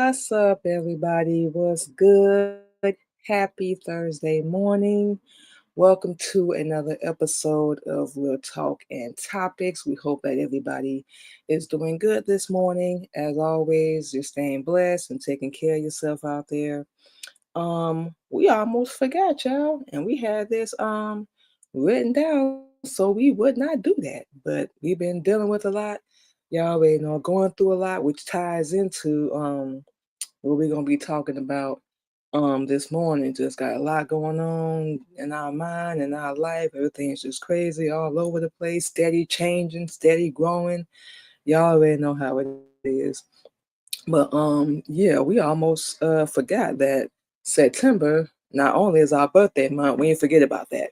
What's up, everybody? What's good? Happy Thursday morning. Welcome to another episode of Real Talk and Topics. We hope that everybody is doing good this morning. As always, you're staying blessed and taking care of yourself out there. We almost forgot, y'all, and we had this written down so we would not do that. But we've been dealing with a lot. Y'all already know, going through a lot, which ties into what we're gonna be talking about this morning. Just got a lot going on in our mind and our life. Everything's just crazy all over the place, steady changing, steady growing. Y'all already know how it is. But yeah, we almost forgot that September not only is our birthday month, we ain't forget about that.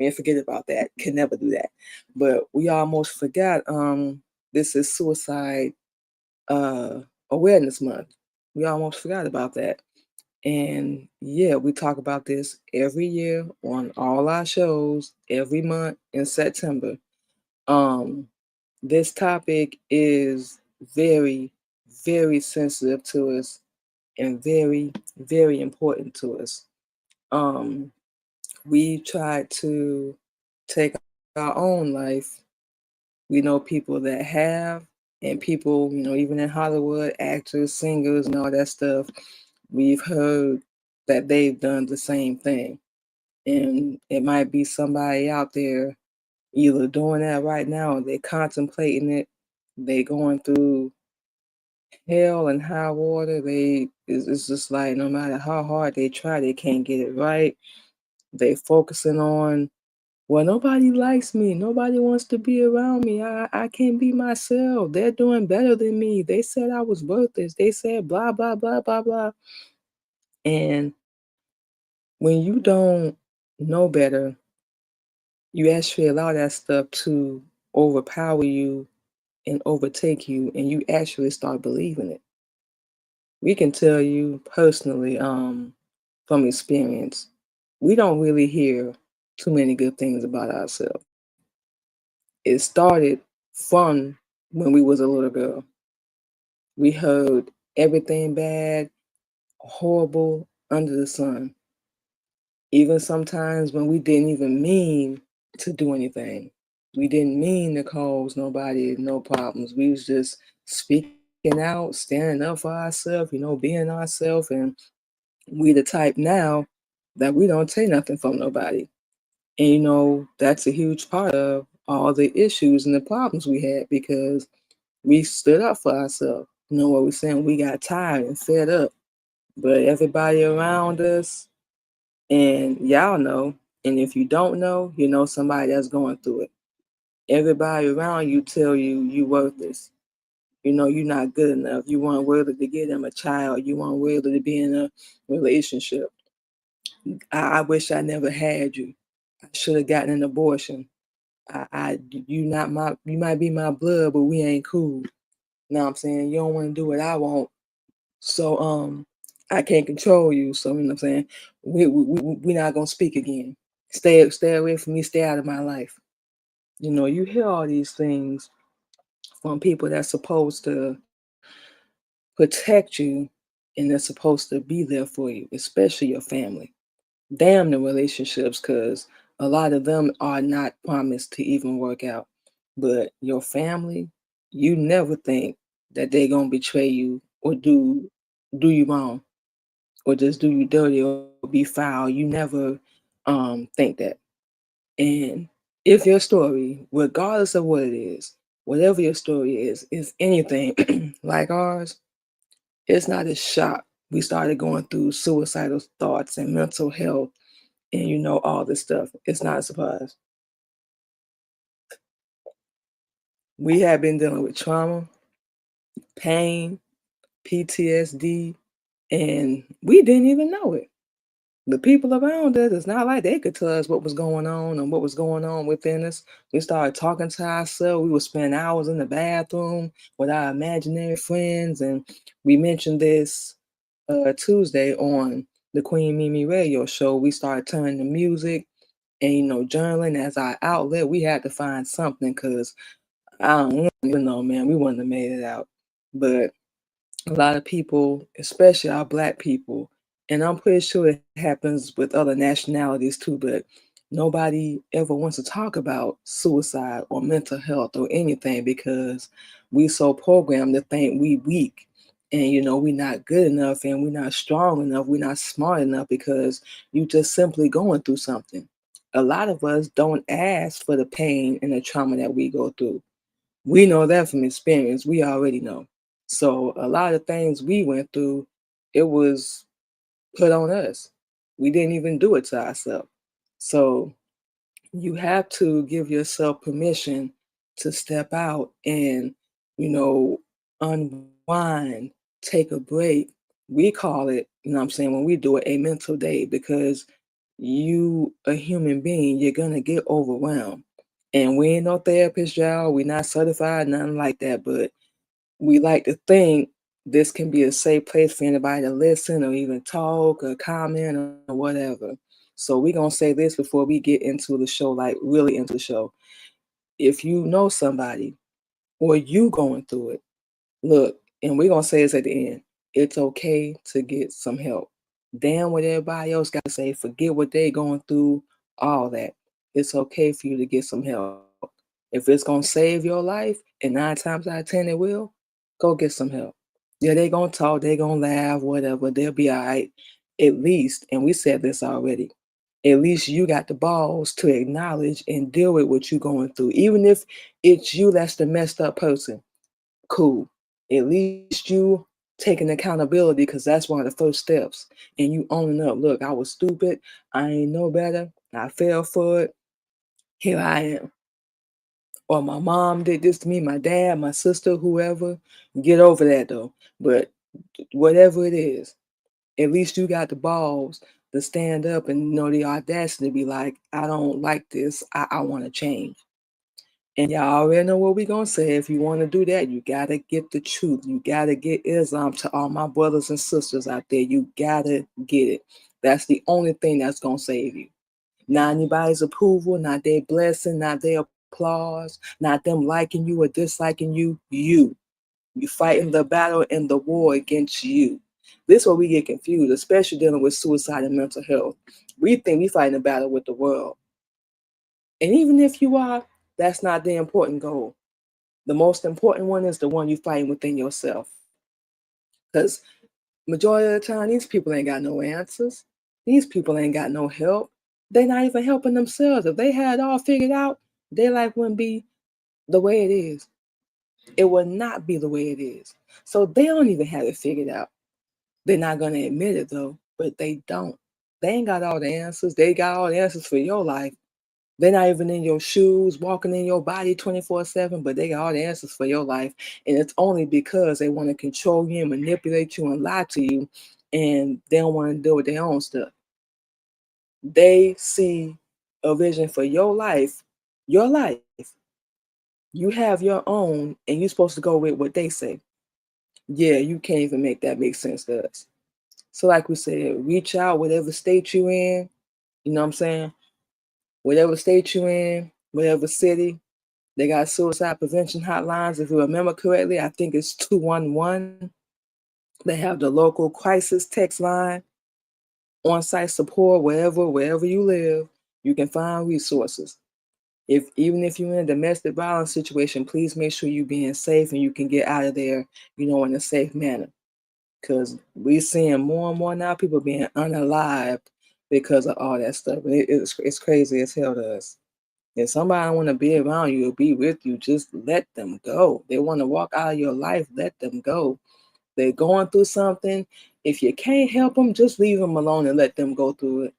We ain't forget about that. Can never do that. But we almost forgot this is suicide uh awareness month. We almost forgot about that. And yeah, we talk about this every year on all our shows every month in September. Um, this topic is very, very sensitive to us and very, very important to us. Um, we try to take our own life. We know people that have, and people, even in Hollywood, actors, singers, and all that stuff, we've heard that they've done the same thing. And it might be somebody out there either doing that right now or they're contemplating it. They going through hell and high water. It's just like no matter how hard they try, they can't get it right. They focusing on, well, nobody likes me. Nobody wants to be around me. I can't be myself. They're doing better than me. They said I was worthless. They said blah blah blah blah blah. And when you don't know better, you actually allow that stuff to overpower you and overtake you, and you actually start believing it. We can tell you personally, from experience, we don't really hear too many good things about ourselves. It started from when we was a little girl. We heard everything bad, horrible under the sun. Even sometimes when we didn't even mean to do anything. We didn't mean to cause nobody no problems. We was just speaking out, standing up for ourselves, being ourselves. And we the type now that we don't take nothing from nobody. And that's a huge part of all the issues and the problems we had because we stood up for ourselves. You know what we're saying? We got tired and fed up. But everybody around us, and y'all know, and if you don't know, you know somebody that's going through it. Everybody around you tell you worthless. You're not good enough. You weren't worthy to give them a child. You weren't worthy to be in a relationship. I wish I never had you. I should have gotten an abortion. You might be my blood, but we ain't cool. Know what I'm saying? You don't want to do what I want. So I can't control you. So you know what I'm saying? We're not gonna speak again. Stay away from me, stay out of my life. You hear all these things from people that's supposed to protect you and they're supposed to be there for you, especially your family. Damn the relationships, because a lot of them are not promised to even work out. But your family, you never think that they're gonna betray you or do you wrong or just do you dirty or be foul. You never think that. And if your story, regardless of what it is, whatever your story is anything like ours, it's not a shock. We started going through suicidal thoughts and mental health and all this stuff. It's not a surprise. We have been dealing with trauma, pain, PTSD, and we didn't even know it. The people around us, it's not like they could tell us what was going on and what was going on within us. We started talking to ourselves. We would spend hours in the bathroom with our imaginary friends. And we mentioned this Tuesday on the Queen Mimi radio show. We started turning to music and, journaling as our outlet. We had to find something because I don't even know, man. We wouldn't have made it out. But A lot of people, especially our black people, and I'm pretty sure it happens with other nationalities too, but nobody ever wants to talk about suicide or mental health or anything because we so programmed to think we weak and we're not good enough and we're not strong enough, we're not smart enough because you just simply going through something. A lot of us don't ask for the pain and the trauma that we go through. We know that from experience. We already know. So a lot of things we went through, it was put on us. We didn't even do it to ourselves. So you have to give yourself permission to step out and, you know, unwind, take a break. We call it, what I'm saying, when we do it, a mental day because you, a human being, you're gonna get overwhelmed. And we ain't no therapist, y'all. We're not certified, nothing like that. But we like to think this can be a safe place for anybody to listen or even talk or comment or whatever. So we're gonna say this before we get into the show, like really into the show. If you know somebody or you going through it, look, and we're gonna say this at the end. It's okay to get some help. Damn what everybody else got to say. Forget what they going through, all that. It's okay for you to get some help. If it's gonna save your life, and 9 times out of 10 it will, go get some help. Yeah, they gonna talk, they gonna laugh, whatever. They'll be all right. At least, and we said this already. At least you got the balls to acknowledge and deal with what you're going through, even if it's you that's the messed up person. Cool. At least you taking accountability because that's one of the first steps. And you owning up. Look, I was stupid. I ain't know better. I fell for it. Here I am. Or my mom did this to me, my dad, my sister, whoever. Get over that though. But whatever it is, at least you got the balls to stand up and the audacity to be like, I don't like this. I want to change. And y'all already know what we're gonna say. If you want to do that, you gotta get the truth. You gotta get Islam to all my brothers and sisters out there. You gotta get it. That's the only thing that's gonna save you. Not anybody's approval, not their blessing, not their applause, not them liking you or disliking you. You fighting the battle and the war against you. This is where we get confused, especially dealing with suicide and mental health. We think we fighting a battle with the world. And even if you are, that's not the important goal. The most important one is the one you fighting within yourself. Because majority of the time, these people ain't got no answers. These people ain't got no help. They're not even helping themselves. If they had it all figured out, their life wouldn't be the way it is. It would not be the way it is. So they don't even have it figured out. They're not going to admit it though, but they don't. They ain't got all the answers. They got all the answers for your life. They're not even in your shoes, walking in your body 24/7, but they got all the answers for your life. And it's only because they want to control you and manipulate you and lie to you, and they don't want to deal with their own stuff. They see a vision for your life, your life. You have your own, and you're supposed to go with what they say. Yeah, you can't even make that make sense to us. So, like we said, reach out, whatever state you in, you know what I'm saying? Whatever state you in, whatever city, they got suicide prevention hotlines. If you remember correctly, I think it's 211. They have the local crisis text line, on-site support, wherever you live, you can find resources. If even if you're in a domestic violence situation, please make sure you're being safe and you can get out of there, in a safe manner. Because we're seeing more and more now people being unalived because of all that stuff. It's crazy as hell to us. If somebody want to be around you or be with you, just let them go. They want to walk out of your life, let them go. They're going through something. If you can't help them, just leave them alone and let them go through it.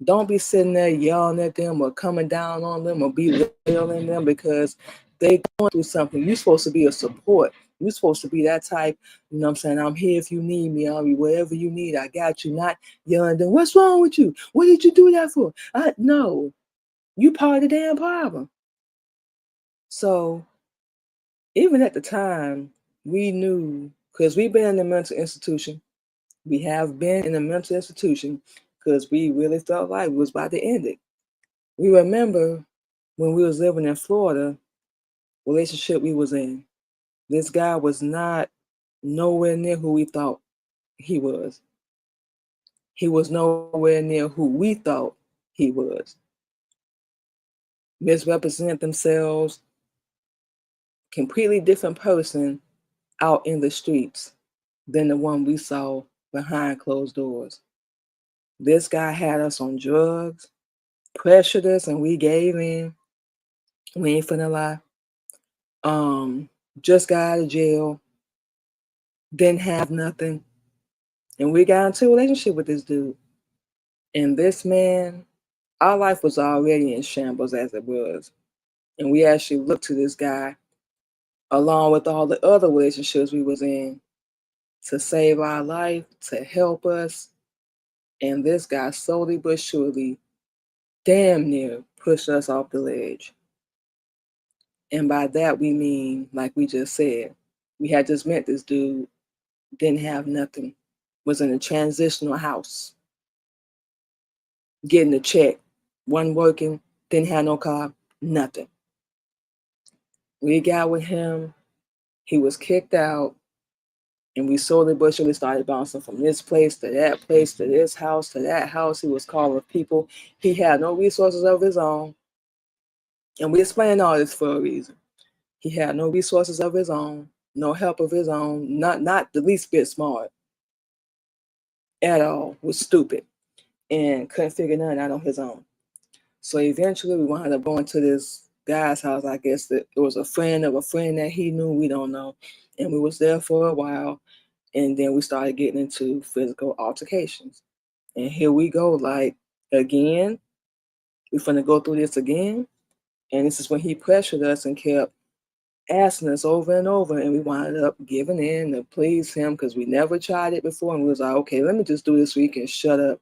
Don't be sitting there yelling at them or coming down on them or belittling them because they going through something. You're supposed to be a support. You're supposed to be that type, I'm saying, I'm here if you need me. I'll be wherever you need. I got you. Not yelling at them, what's wrong with you? What did you do that for? No, you part of the damn problem. So even at the time, we knew, because we've been in a mental institution. We have been in a mental institution because we really felt like we was about to end it. We remember when we was living in Florida, relationship we was in. This guy was not nowhere near who we thought he was. He was nowhere near who we thought he was. Misrepresent themselves, completely different person out in the streets than the one we saw behind closed doors. This guy had us on drugs, pressured us, and we gave in. We ain't finna lie. Um, just got out of jail, didn't have nothing, and we got into a relationship with this dude. And this man, our life was already in shambles as it was. And we actually looked to this guy, along with all the other relationships we was in, to save our life, to help us. And this guy slowly but surely, damn near pushed us off the ledge. And by that we mean, like we just said, we had just met this dude, didn't have nothing, was in a transitional house, getting a check, wasn't working, didn't have no car, nothing. We got with him, he was kicked out, and we slowly but surely started bouncing from this place to that place to this house to that house. He was calling people. He had no resources of his own. And we explain all this for a reason. He had no resources of his own, no help of his own, not the least bit smart at all, was stupid, and couldn't figure nothing out on his own. So eventually we wound up going to this guy's house. I guess that it was a friend of a friend that he knew, we don't know. And we was there for a while, and then we started getting into physical altercations. And here we go, like, again, we're finna go through this again. And this is when he pressured us and kept asking us over and over, and we wound up giving in to please him because we never tried it before. And we was like, okay, let me just do this so we can shut up.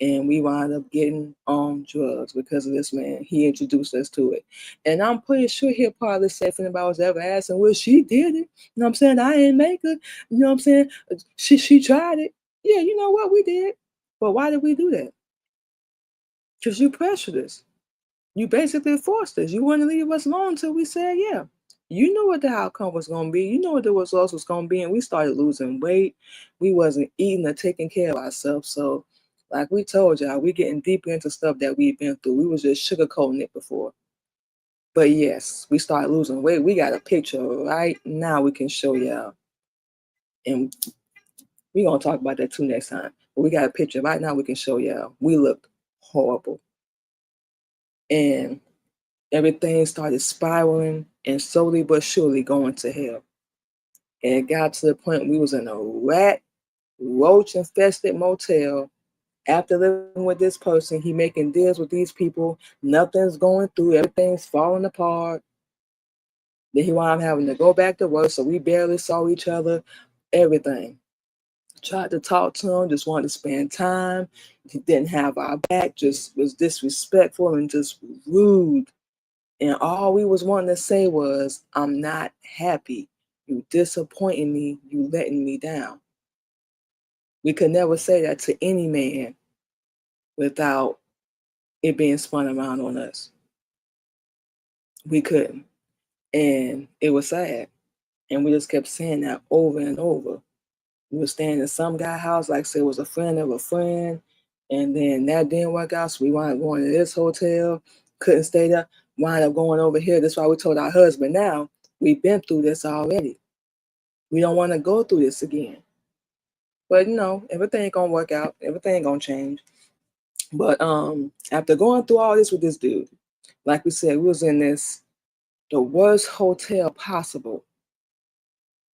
And we wound up getting on drugs because of this man. He introduced us to it. And I'm pretty sure he'll probably say if anybody was ever asking, well, she did it. You know what I'm saying? I ain't make her. You know what I'm saying? She tried it. Yeah, you know what? We did. But why did we do that? Because you pressured us. You basically forced us. You wouldn't leave us alone until we said, yeah. You knew what the outcome was going to be. You knew what the results was going to be. And we started losing weight. We wasn't eating or taking care of ourselves. So, like we told y'all, we getting deeper into stuff that we've been through. We was just sugarcoating it before. But yes, we started losing weight. We got a picture right now we can show y'all. And we going to talk about that too next time. But we got a picture right now we can show y'all. We looked horrible. And everything started spiraling and slowly but surely going to hell. And it got to the point we was in a roach infested motel. After living with this person, he making deals with these people. Nothing's going through. Everything's falling apart. Then he wound up having to go back to work, so we barely saw each other. Everything. Tried to talk to him, just wanted to spend time. He didn't have our back, just was disrespectful and just rude. And all we was wanting to say was, I'm not happy. You disappointing me. You letting me down. We could never say that to any man without it being spun around on us. We couldn't. And it was sad. And we just kept saying that over and over. We were staying in some guy's house, like I said, it was a friend of a friend. And then that didn't work out. So we wound up going to this hotel, couldn't stay there, wound up going over here. That's why we told our husband now, we've been through this already. We don't want to go through this again. But you know, everything ain't gonna work out. Everything ain't gonna change. But after going through all this with this dude, like we said, we was in the worst hotel possible.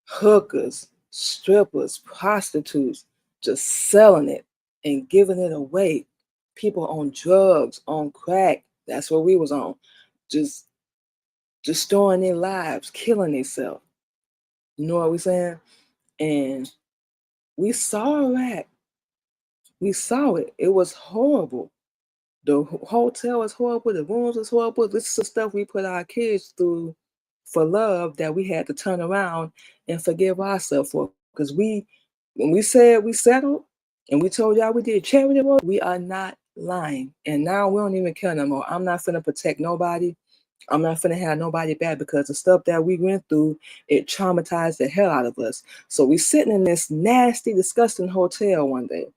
Hookers, strippers, prostitutes, just selling it and giving it away. People on drugs, on crack. That's what we was on. Just destroying their lives, killing themselves. You know what we saying? And we saw that. We saw it. It was horrible. The hotel was horrible. The rooms was horrible. This is the stuff we put our kids through for love that we had to turn around and forgive ourselves for. Because when we said we settled and we told y'all we did charity work, we are not lying. And now we don't even care no more. I'm not finna protect nobody. I'm not finna have nobody back because the stuff that we went through, it traumatized the hell out of us. So we sitting in this nasty, disgusting hotel one day,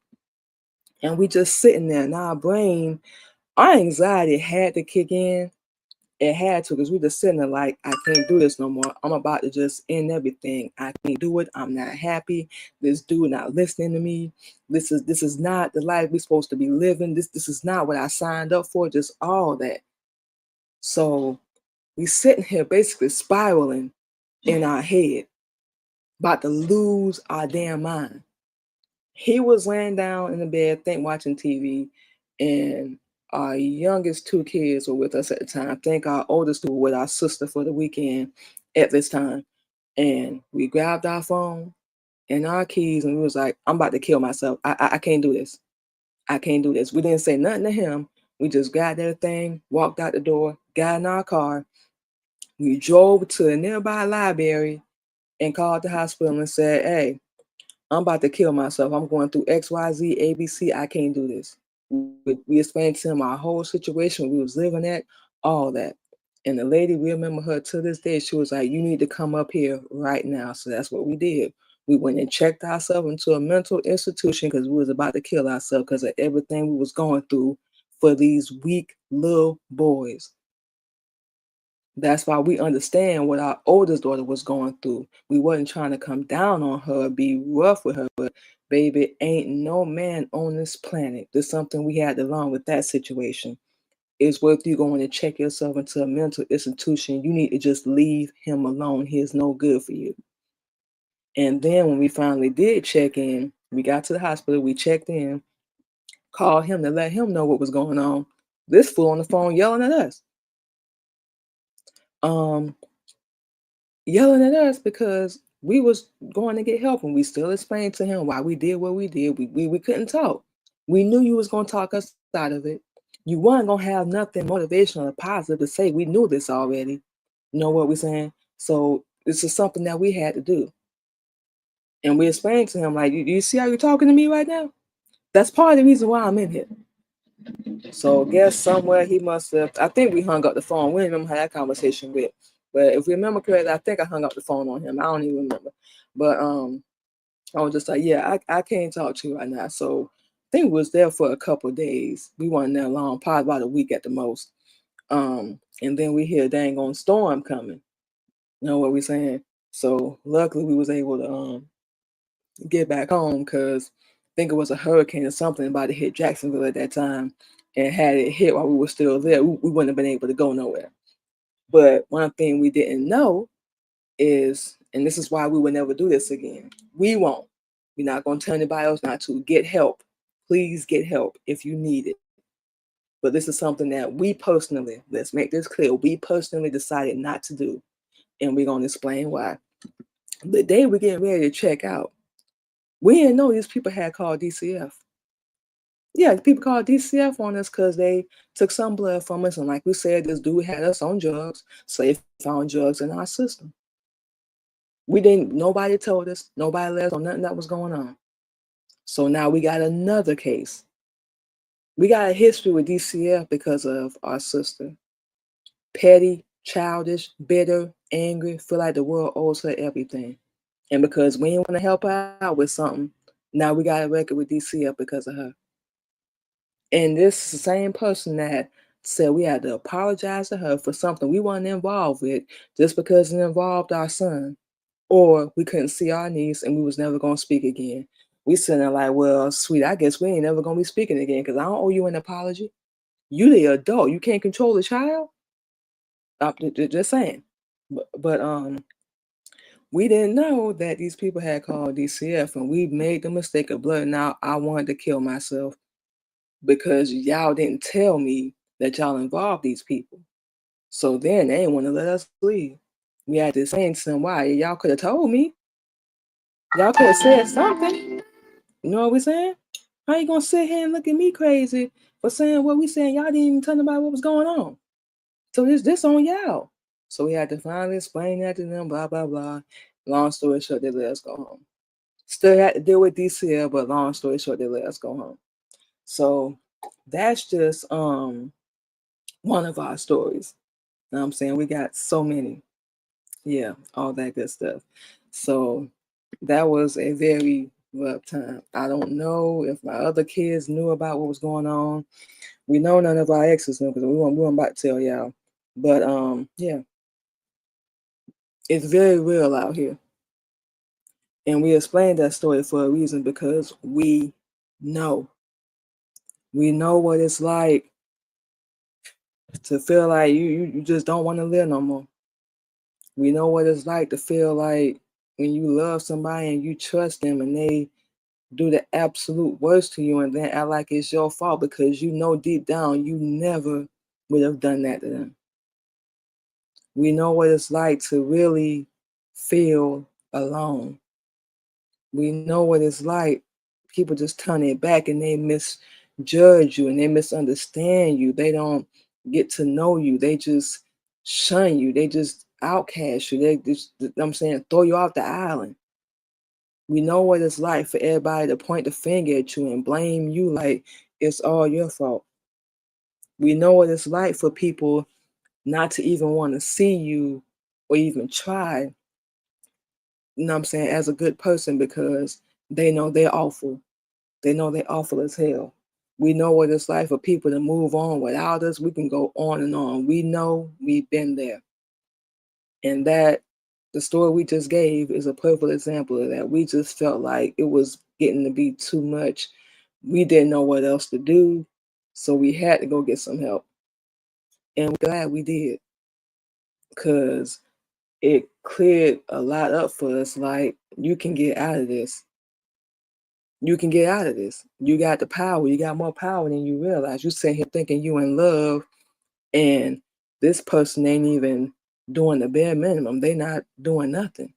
and we just sitting there, and our anxiety had to kick in. It had to, because we just sitting there like, I can't do this no more. I'm about to just end everything. I can't do it. I'm not happy. This dude not listening to me. This is not the life we're supposed to be living. This is not what I signed up for. Just all that. So we sitting here basically spiraling in our head, about to lose our damn mind. He was laying down in the bed, watching TV, and our youngest two kids were with us at the time. I think our oldest two were with our sister for the weekend at this time. And we grabbed our phone and our keys, and we was like, I'm about to kill myself. I can't do this. I can't do this. We didn't say nothing to him. We just grabbed everything, walked out the door, got in our car. We drove to a nearby library and called the hospital and said, hey, I'm about to kill myself. I'm going through XYZ, ABC. I can't do this. We explained to him our whole situation, we was living at, all that. And the lady, we remember her to this day, she was like, you need to come up here right now. So that's what we did. We went and checked ourselves into a mental institution because we was about to kill ourselves because of everything we was going through for these weak little boys. That's why we understand what our oldest daughter was going through. We wasn't trying to come down on her, be rough with her, but baby, ain't no man on this planet. There's something we had to learn with that situation. It's worth you going to check yourself into a mental institution. You need to just leave him alone. He is no good for you. And then when we finally did check in, we got to the hospital, we checked in, called him to let him know what was going on. This fool on the phone yelling at us. Um, Yelling at us because we was going to get help, and we still explained to him why we did what we did. We couldn't talk. We knew you was going to talk us out of it. You weren't going to have nothing motivational or positive to say. We knew this already. You know what we're saying? So this is something that we had to do. And we explained to him, like, you see how you're talking to me right now? That's part of the reason why I'm in here. So guess somewhere he must have, I think we hung up the phone. We didn't remember how that conversation went. But if we remember correctly, I think I hung up the phone on him. I don't even remember. But I was just like, yeah, I can't talk to you right now. So I think we was there for a couple of days. We weren't there long, probably about a week at the most. And then we hear a dang on storm coming. You know what we saying? So luckily we was able to get back home because I think it was a hurricane or something about to hit Jacksonville at that time. And had it hit while we were still there, we wouldn't have been able to go nowhere. But one thing we didn't know is, and this is why we would never do this again. We won't. We're not going to tell anybody else not to. Get help. Please get help if you need it. But this is something that we personally, let's make this clear, we personally decided not to do. And we're going to explain why. The day we're getting ready to check out, we didn't know these people had called DCF. Yeah, people called DCF on us because they took some blood from us. And like we said, this dude had us on drugs. So they found drugs in our system. We didn't, nobody told us, nobody let us know nothing that was going on. So now we got another case. We got a history with DCF because of our sister. Petty, childish, bitter, angry, feel like the world owes her everything. And because we didn't want to help her out with something, now we got a record with DCF because of her. And this is the same person that said we had to apologize to her for something we weren't involved with just because it involved our son. Or we couldn't see our niece and we was never going to speak again. We sitting there like, well, sweet, I guess we ain't never going to be speaking again because I don't owe you an apology. You the adult. You can't control the child. Just saying. But we didn't know that these people had called DCF, and we made the mistake of blurting out I wanted to kill myself because y'all didn't tell me that y'all involved these people. So then they didn't want to let us leave. We had to say to them, why? Y'all could have told me. Y'all could have said something. You know what we're saying? How you gonna sit here and look at me crazy for saying what we saying? Y'all didn't even tell nobody what was going on. So this on y'all. So we had to finally explain that to them, blah, blah, blah. Long story short, they let us go home. Still had to deal with DCL, but long story short, they let us go home. So that's just one of our stories. Know what I'm saying? We got so many. Yeah, all that good stuff. So that was a very rough time. I don't know if my other kids knew about what was going on. We know none of our exes knew because we weren't about to tell y'all. But yeah, it's very real out here. And we explained that story for a reason because we know. We know what it's like to feel like you just don't want to live no more. We know what it's like to feel like when you love somebody and you trust them and they do the absolute worst to you and then act like it's your fault because you know deep down you never would have done that to them. We know what it's like to really feel alone. We know what it's like. People just turn their back and they misjudge you and they misunderstand you. They don't get to know you. They just shun you. They just outcast you. They just, I'm saying, throw you off the island. We know what it's like for everybody to point the finger at you and blame you like it's all your fault. We know what it's like for people not to even want to see you or even try, you know what I'm saying, as a good person because they know they're awful. They know they're awful as hell. We know what it's like for people to move on without us. We can go on and on. We know we've been there. And that the story we just gave is a perfect example of that. We just felt like it was getting to be too much. We didn't know what else to do. So we had to go get some help. And we're glad we did because it cleared a lot up for us. Like, you can get out of this. You can get out of this. You got the power. You got more power than you realize. You sitting here thinking you in love, and this person ain't even doing the bare minimum. They not doing nothing.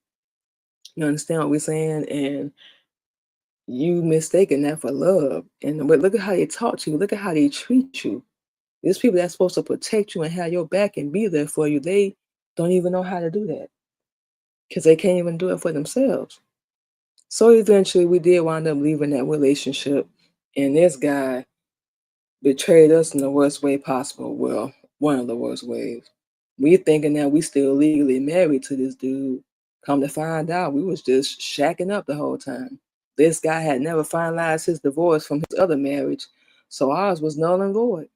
You understand what we're saying? And you mistaken that for love. And but look at how they talk to you. Look at how they treat you. There's people that's supposed to protect you and have your back and be there for you. They don't even know how to do that because they can't even do it for themselves. So eventually, we did wind up leaving that relationship, and this guy betrayed us in the worst way possible. Well, one of the worst ways. We thinking that we still legally married to this dude. Come to find out, we was just shacking up the whole time. This guy had never finalized his divorce from his other marriage, so ours was null and void.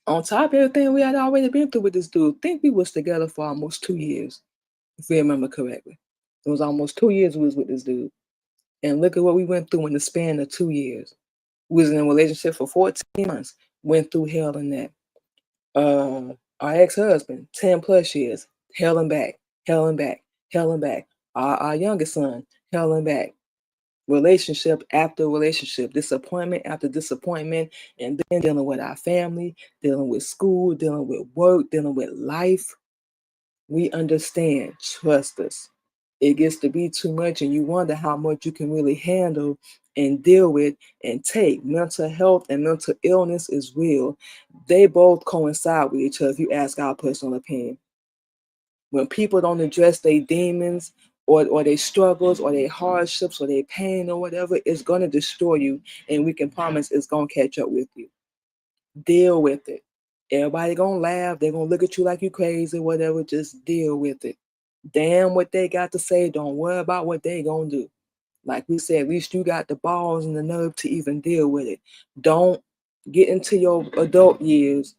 On top of everything we had already been through with this dude, think we was together for almost 2 years, if we remember correctly. It was almost 2 years we was with this dude. And look at what we went through in the span of 2 years. We was in a relationship for 14 months, went through hell in that. Our ex-husband, 10 plus years, hell and back, hell and back, hell and back. Our youngest son, hell and back. Relationship after relationship, disappointment after disappointment, and then dealing with our family, dealing with school, dealing with work, dealing with life. We understand, trust us. It gets to be too much, and you wonder how much you can really handle and deal with and take. Mental health and mental illness is real. They both coincide with each other if you ask our personal opinion. When people don't address their demons or their struggles or their hardships or their pain or whatever, it's going to destroy you. And we can promise it's going to catch up with you. Deal with it. Everybody going to laugh. They're going to look at you like you crazy, whatever. Just deal with it. Damn what they got to say. Don't worry about what they going to do. Like we said, at least you got the balls and the nerve to even deal with it. Don't get into your adult years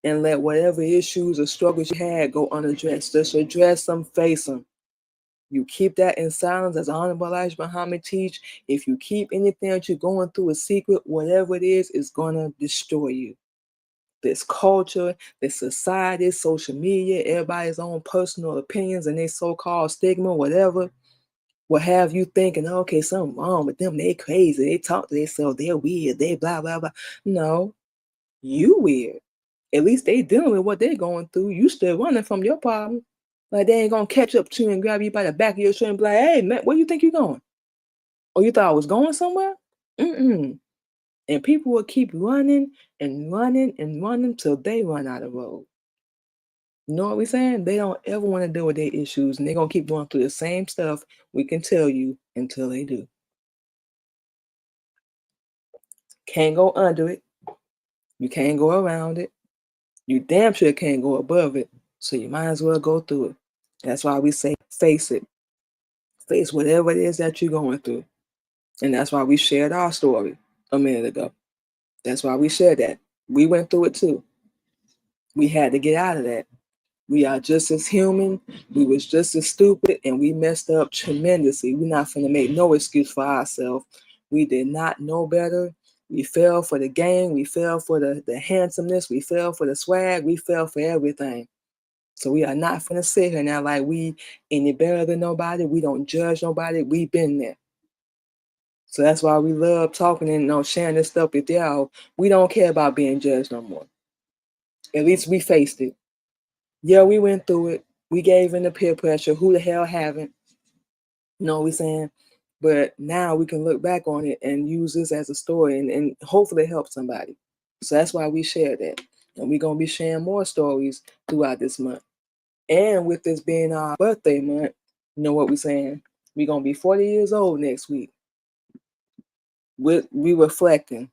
and let whatever issues or struggles you had go unaddressed. Just address them, face them. You keep that in silence, as Honorable Elijah Muhammad teach. If you keep anything that you're going through a secret, whatever it is going to destroy you. This culture, this society, social media, everybody's own personal opinions and their so-called stigma, whatever, will have you thinking, okay, something wrong with them. They crazy. They talk to themselves. They're weird. They blah, blah, blah. No, you weird. At least they dealing with what they're going through. You still running from your problem. Like they ain't gonna catch up to you and grab you by the back of your shirt and be like, hey man, where you think you're going? Oh, you thought I was going somewhere? Mm-mm. And people will keep running and running and running till they run out of road. You know what we're saying? They don't ever want to deal with their issues and they're gonna keep going through the same stuff we can tell you until they do. Can't go under it. You can't go around it. You damn sure can't go above it. So you might as well go through it. That's why we say face it. Face whatever it is that you're going through. And that's why we shared our story a minute ago. That's why we shared that. We went through it too. We had to get out of that. We are just as human. We was just as stupid, and we messed up tremendously. We're not finna make no excuse for ourselves. We did not know better. We fell for the game. We fell for the handsomeness. We fell for the swag. We fell for everything. So we are not finna sit here now like we any better than nobody. We don't judge nobody. We've been there. So that's why we love talking and sharing this stuff with y'all. We don't care about being judged no more. At least we faced it. Yeah, we went through it. We gave in the peer pressure. Who the hell haven't? You know what we're saying? But now we can look back on it and use this as a story and hopefully help somebody. So that's why we share that. And we're going to be sharing more stories throughout this month. And with this being our birthday month, you know what we're saying? We're going to be 40 years old next week. We reflecting.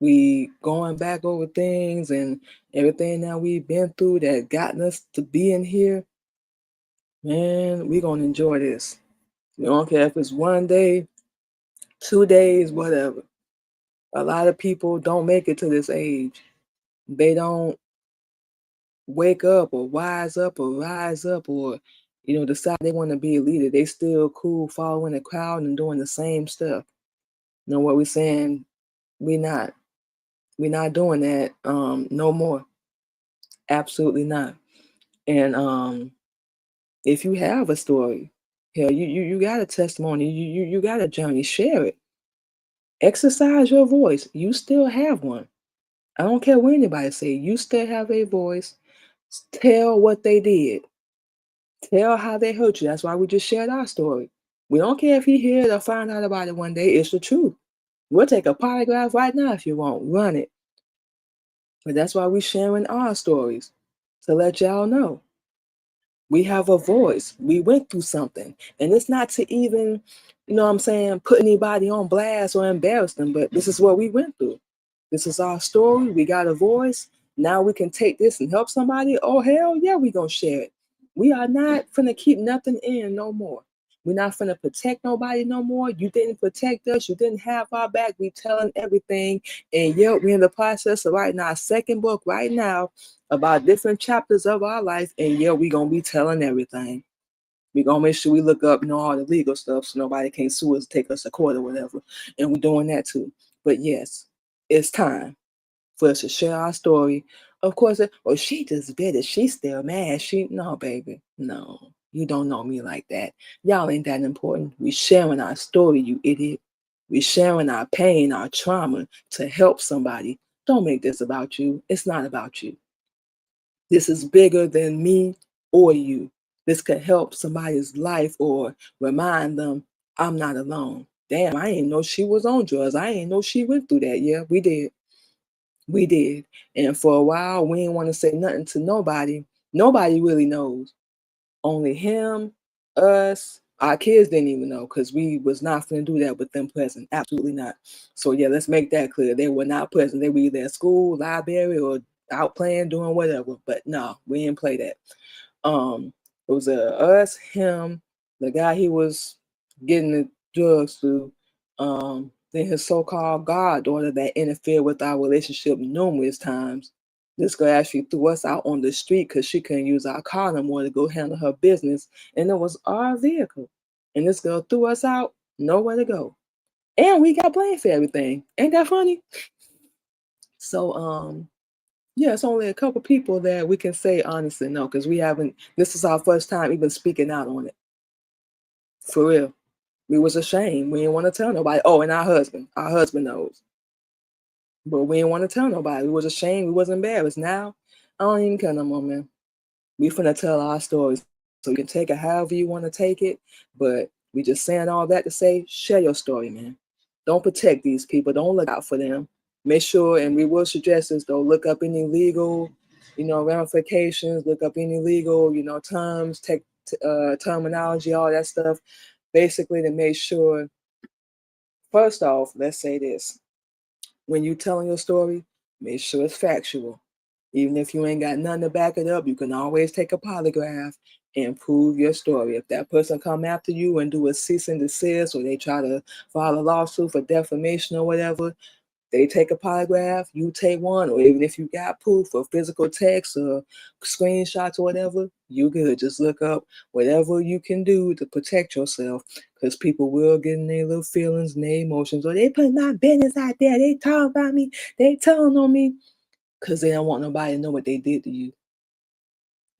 We going back over things and everything that we've been through that gotten us to being here. Man, we gonna enjoy this. We don't care if it's 1 day, 2 days, whatever. A lot of people don't make it to this age. They don't wake up or wise up or rise up or decide they want to be a leader. They still cool following the crowd and doing the same stuff. You know what we're saying? We not. We're not doing that no more. Absolutely not. And if you have a story, hell, you got a testimony, you got a journey, share it. Exercise your voice. You still have one. I don't care what anybody say. You still have a voice. Tell what they did. Tell how they hurt you. That's why we just shared our story. We don't care if you hear it or find out about it one day. It's the truth. We'll take a polygraph right now if you want. Run it. But that's why we're sharing our stories to let y'all know. We have a voice. We went through something. And it's not to even, what I'm saying, put anybody on blast or embarrass them, but this is what we went through. This is our story. We got a voice. Now we can take this and help somebody. Oh, hell yeah, we going to share it. We are not finna keep nothing in no more. We're not finna protect nobody no more. You didn't protect us. You didn't have our back. We telling everything. And yet we're in the process of writing our second book right now about different chapters of our life. And yet we're going to be telling everything. We're going to make sure we look up, all the legal stuff so nobody can sue us, take us to court or whatever. And we're doing that too. But yes, it's time for us to share our story. Of course, she just bitter. She's still mad. No, baby. No, you don't know me like that. Y'all ain't that important. We sharing our story, you idiot. We sharing our pain, our trauma to help somebody. Don't make this about you. It's not about you. This is bigger than me or you. This could help somebody's life or remind them I'm not alone. Damn, I didn't know she was on drugs. I didn't know she went through that. Yeah, we did. We did. And for a while, we didn't want to say nothing to nobody. Nobody really knows. Only him, us, our kids didn't even know because we was not going to do that with them present. Absolutely not. So yeah, let's make that clear. They were not present. They were either at school, library, or out playing, doing whatever. But no, we didn't play that. It was us, him, the guy he was getting the drugs through, then his so-called goddaughter that interfered with our relationship numerous times. This girl actually threw us out on the street because she couldn't use our car no more to go handle her business, and it was our vehicle. And this girl threw us out, nowhere to go, and we got blamed for everything. Ain't that funny? So, yeah, it's only a couple people that we can say honestly no, because we haven't. This is our first time even speaking out on it. For real, we was ashamed. We didn't want to tell nobody. Oh, and our husband knows, but we didn't want to tell nobody. We was ashamed. We was embarrassed. Now, I don't even care no more, man. We finna tell our stories, so you can take it however you want to take it. But we just saying all that to say, share your story, man. Don't protect these people. Don't look out for them. Make sure, and we will suggest this, though, look up any legal, ramifications. Look up any legal, terms, terminology, all that stuff. Basically, to make sure. First off, let's say this: when you telling your story, make sure it's factual. Even if you ain't got nothing to back it up, you can always take a polygraph and prove your story. If that person come after you and do a cease and desist, or they try to file a lawsuit for defamation or whatever, they take a polygraph, you take one, or even if you got proof of physical text or screenshots or whatever, you good. Just look up whatever you can do to protect yourself, because people will get in their little feelings and their emotions, or they put my business out there, they talk about me, they telling on me, because they don't want nobody to know what they did to you.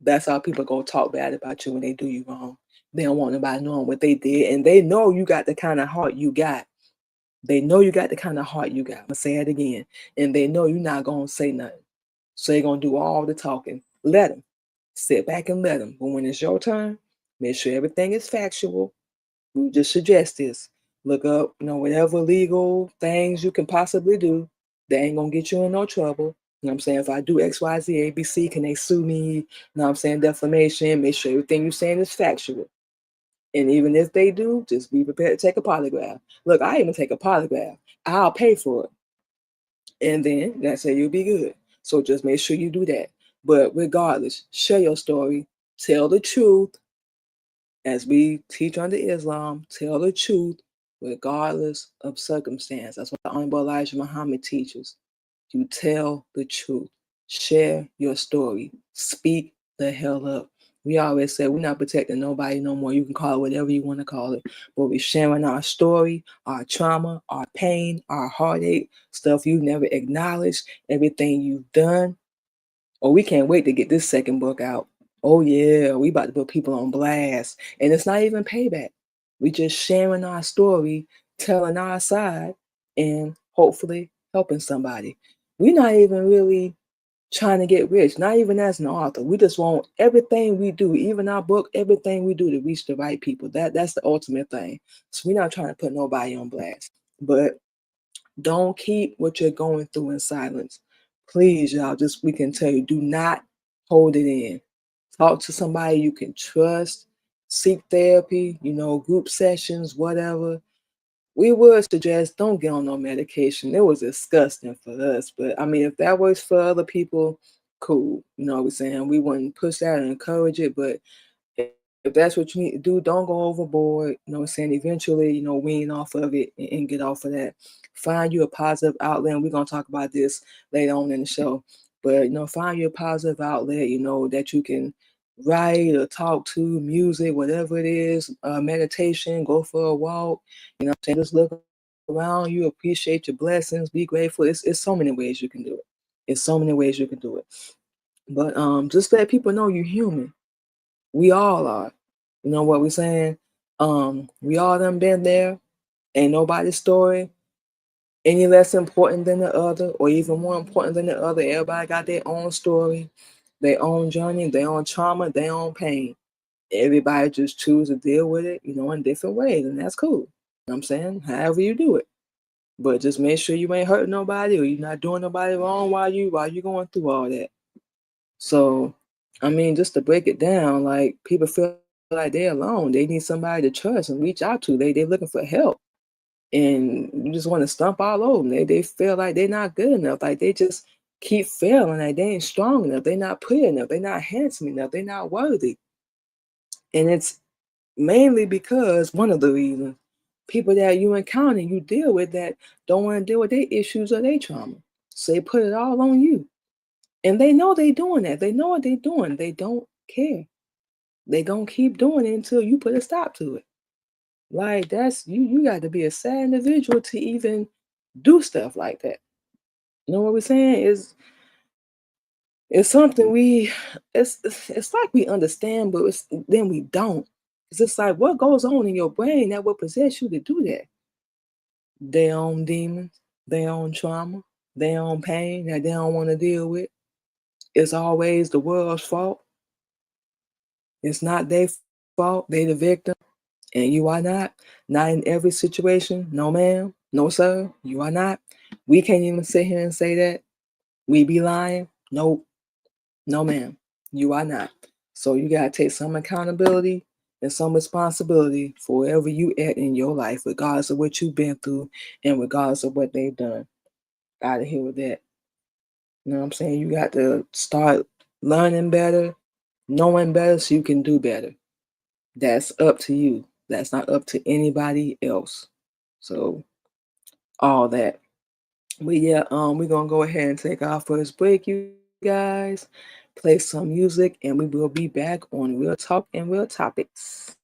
That's how people gonna talk bad about you when they do you wrong. They don't want nobody knowing what they did, and they know you got the kind of heart you got. They know you got the kind of heart you got. I'm gonna say it again. And they know you're not gonna say nothing. So they're gonna do all the talking. Let them. Sit back and let them. But when it's your turn, make sure everything is factual. We just suggest this. Look up, whatever legal things you can possibly do. They ain't gonna get you in no trouble. You know what I'm saying? If I do X, Y, Z, A, B, C, can they sue me? You know what I'm saying? Defamation. Make sure everything you're saying is factual. And even if they do, just be prepared to take a polygraph. Look, I even take a polygraph. I'll pay for it. And then that's how you'll be good. So just make sure you do that. But regardless, share your story, tell the truth, as we teach under Islam, tell the truth regardless of circumstance. That's what the Honorable Elijah Muhammad teaches. You tell the truth. Share your story. Speak the hell up. We always say we're not protecting nobody no more. You can call it whatever you want to call it. But we're sharing our story, our trauma, our pain, our heartache, stuff you never acknowledged, everything you've done. Oh, we can't wait to get this second book out. Oh yeah, we about to put people on blast. And it's not even payback. We just sharing our story, telling our side, and hopefully helping somebody. We're not even really trying to get rich, not even as an author. We just want everything we do, even our book, everything we do to reach the right people. That's the ultimate thing. So we're not trying to put nobody on blast. But don't keep what you're going through in silence. Please, y'all, just we can tell you, do not hold it in. Talk to somebody you can trust, seek therapy, group sessions, whatever. We would suggest don't get on no medication. It was disgusting for us. But I mean, if that works for other people, cool. You know what we're saying? We wouldn't push that and encourage it, but if that's what you need to do, don't go overboard. You know what I'm saying? Eventually, wean off of it and get off of that. Find you a positive outlet. And we're going to talk about this later on in the show. But, find you a positive outlet, that you can write or talk to, music, whatever it is, meditation, go for a walk. You know what I'm saying? Just look around you, appreciate your blessings, be grateful. It's so many ways you can do it. It's so many ways you can do it. But just let people know you're human. We all are. You know what we're saying? We all done been there. Ain't nobody's story any less important than the other, or even more important than the other. Everybody got their own story, their own journey, their own trauma, their own pain. Everybody just choose to deal with it, in different ways, and that's cool. You know what I'm saying? However you do it. But just make sure you ain't hurting nobody or you're not doing nobody wrong while you going through all that. So, I mean, just to break it down, like people feel like they're alone. They need somebody to trust and reach out to. They looking for help, and you just want to stomp all over them. They feel like they're not good enough. Like they just keep failing. Like they ain't strong enough. They're not pretty enough. They're not handsome enough. They're not worthy. And it's mainly because one of the reasons people that you encounter, you deal with that don't want to deal with their issues or their trauma. So they put it all on you. And they know they doing that. They know what they're doing. They don't care. They gonna keep doing it until you put a stop to it. Like that's you got to be a sad individual to even do stuff like that. You know what we're saying? It's something it's like we understand, but then we don't. It's just like what goes on in your brain that will possess you to do that. Their own demons, their own trauma, their own pain that they don't want to deal with. It's always the world's fault. It's not their fault. They the victim. And you are not. Not in every situation. No, ma'am. No, sir. You are not. We can't even sit here and say that. We be lying. Nope. No, ma'am. You are not. So you got to take some accountability and some responsibility for wherever you at in your life, regardless of what you've been through and regardless of what they've done. Out of here with that. You know what I'm saying? You got to start learning better, knowing better so you can do better. That's up to you. That's not up to anybody else. So all that. But yeah, we're gonna go ahead and take our first break, you guys. Play some music, and we will be back on Real Talk and Real Topics.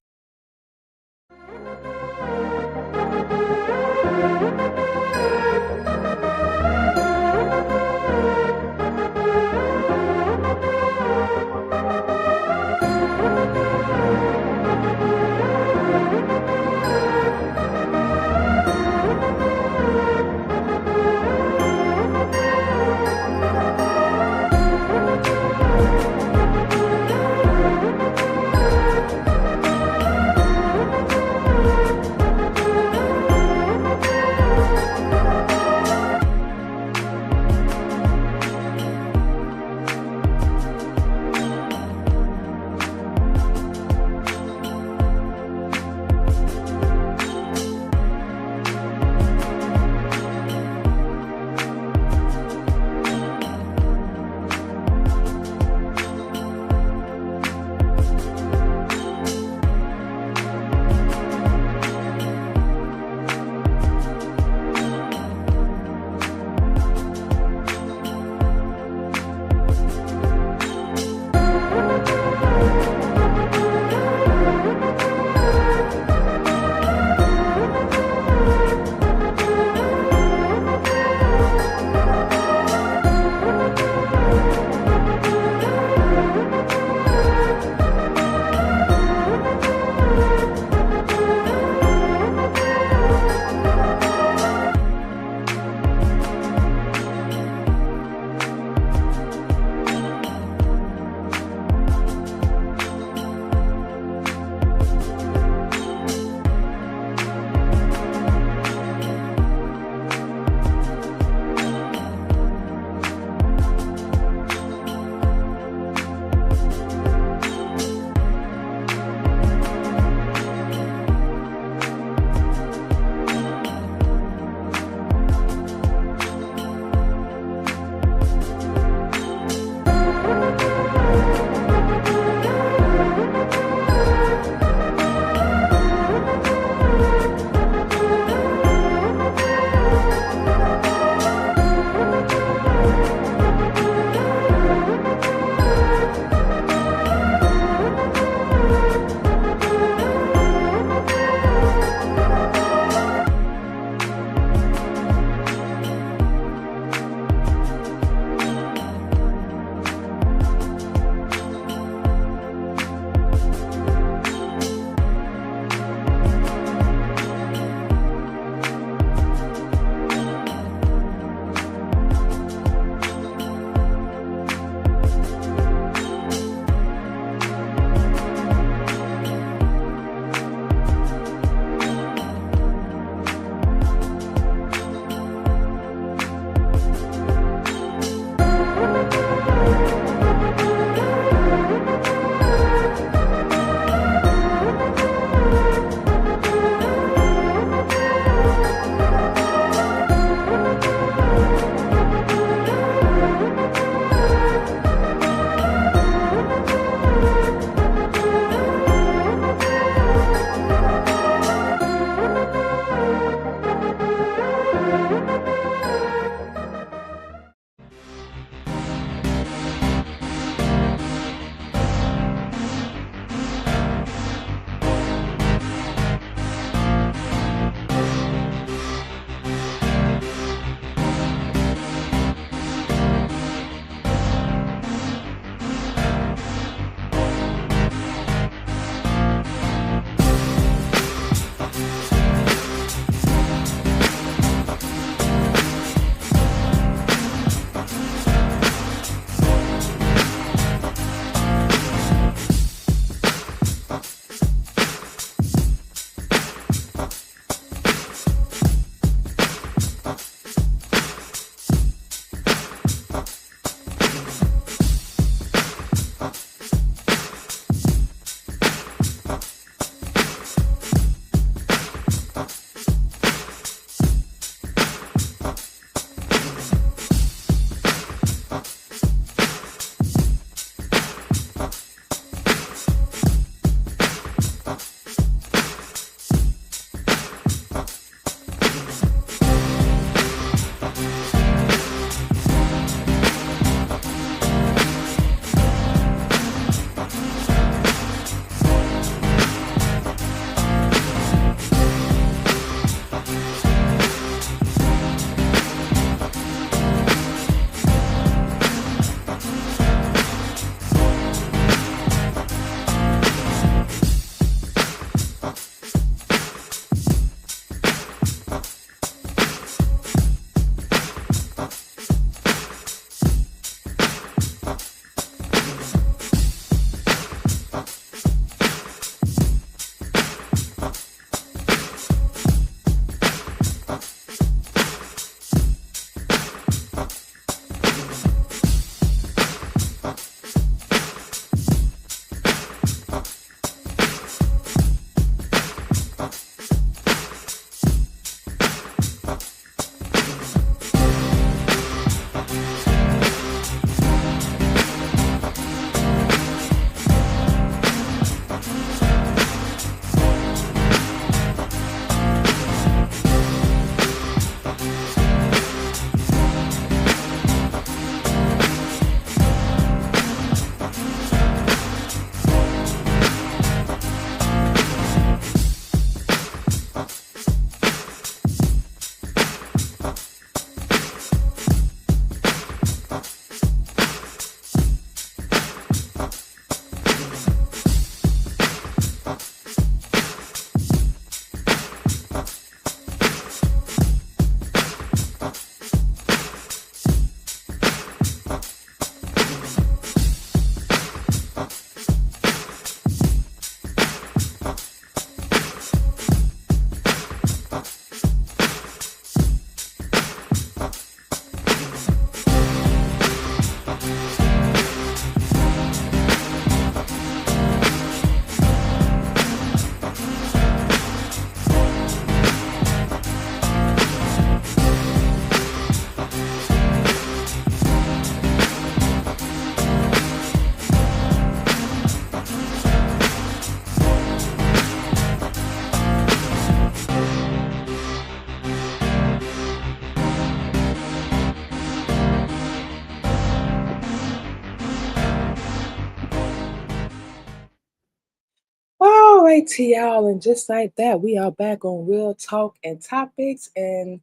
All right, to y'all, and just like that, we are back on Real Talk and Topics. And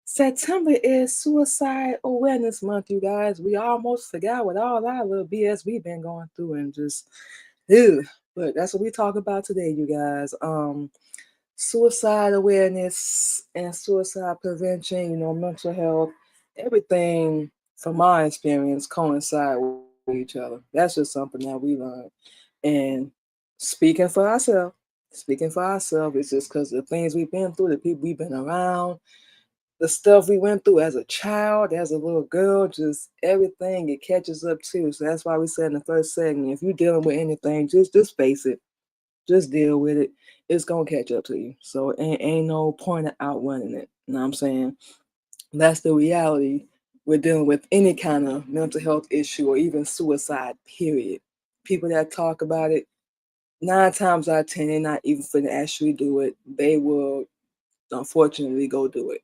September is Suicide Awareness Month, you guys. We almost forgot what all our little BS we've been going through and just, ew. But that's what we talk about today, you guys. Suicide awareness and suicide prevention, mental health, everything from my experience coincide with each other. That's just something that we learned. And speaking for ourselves, it's just because the things we've been through, the people we've been around, the stuff we went through as a child, as a little girl, just everything, it catches up too. So that's why we said in the first segment, if you're dealing with anything, just face it. Just deal with it. It's gonna catch up to you. So ain't no point of outrunning it. You know what I'm saying? That's the reality. We're dealing with any kind of mental health issue or even suicide, period. People that talk about it, 9 times out of 10, they're not even finna actually do it. They will unfortunately go do it.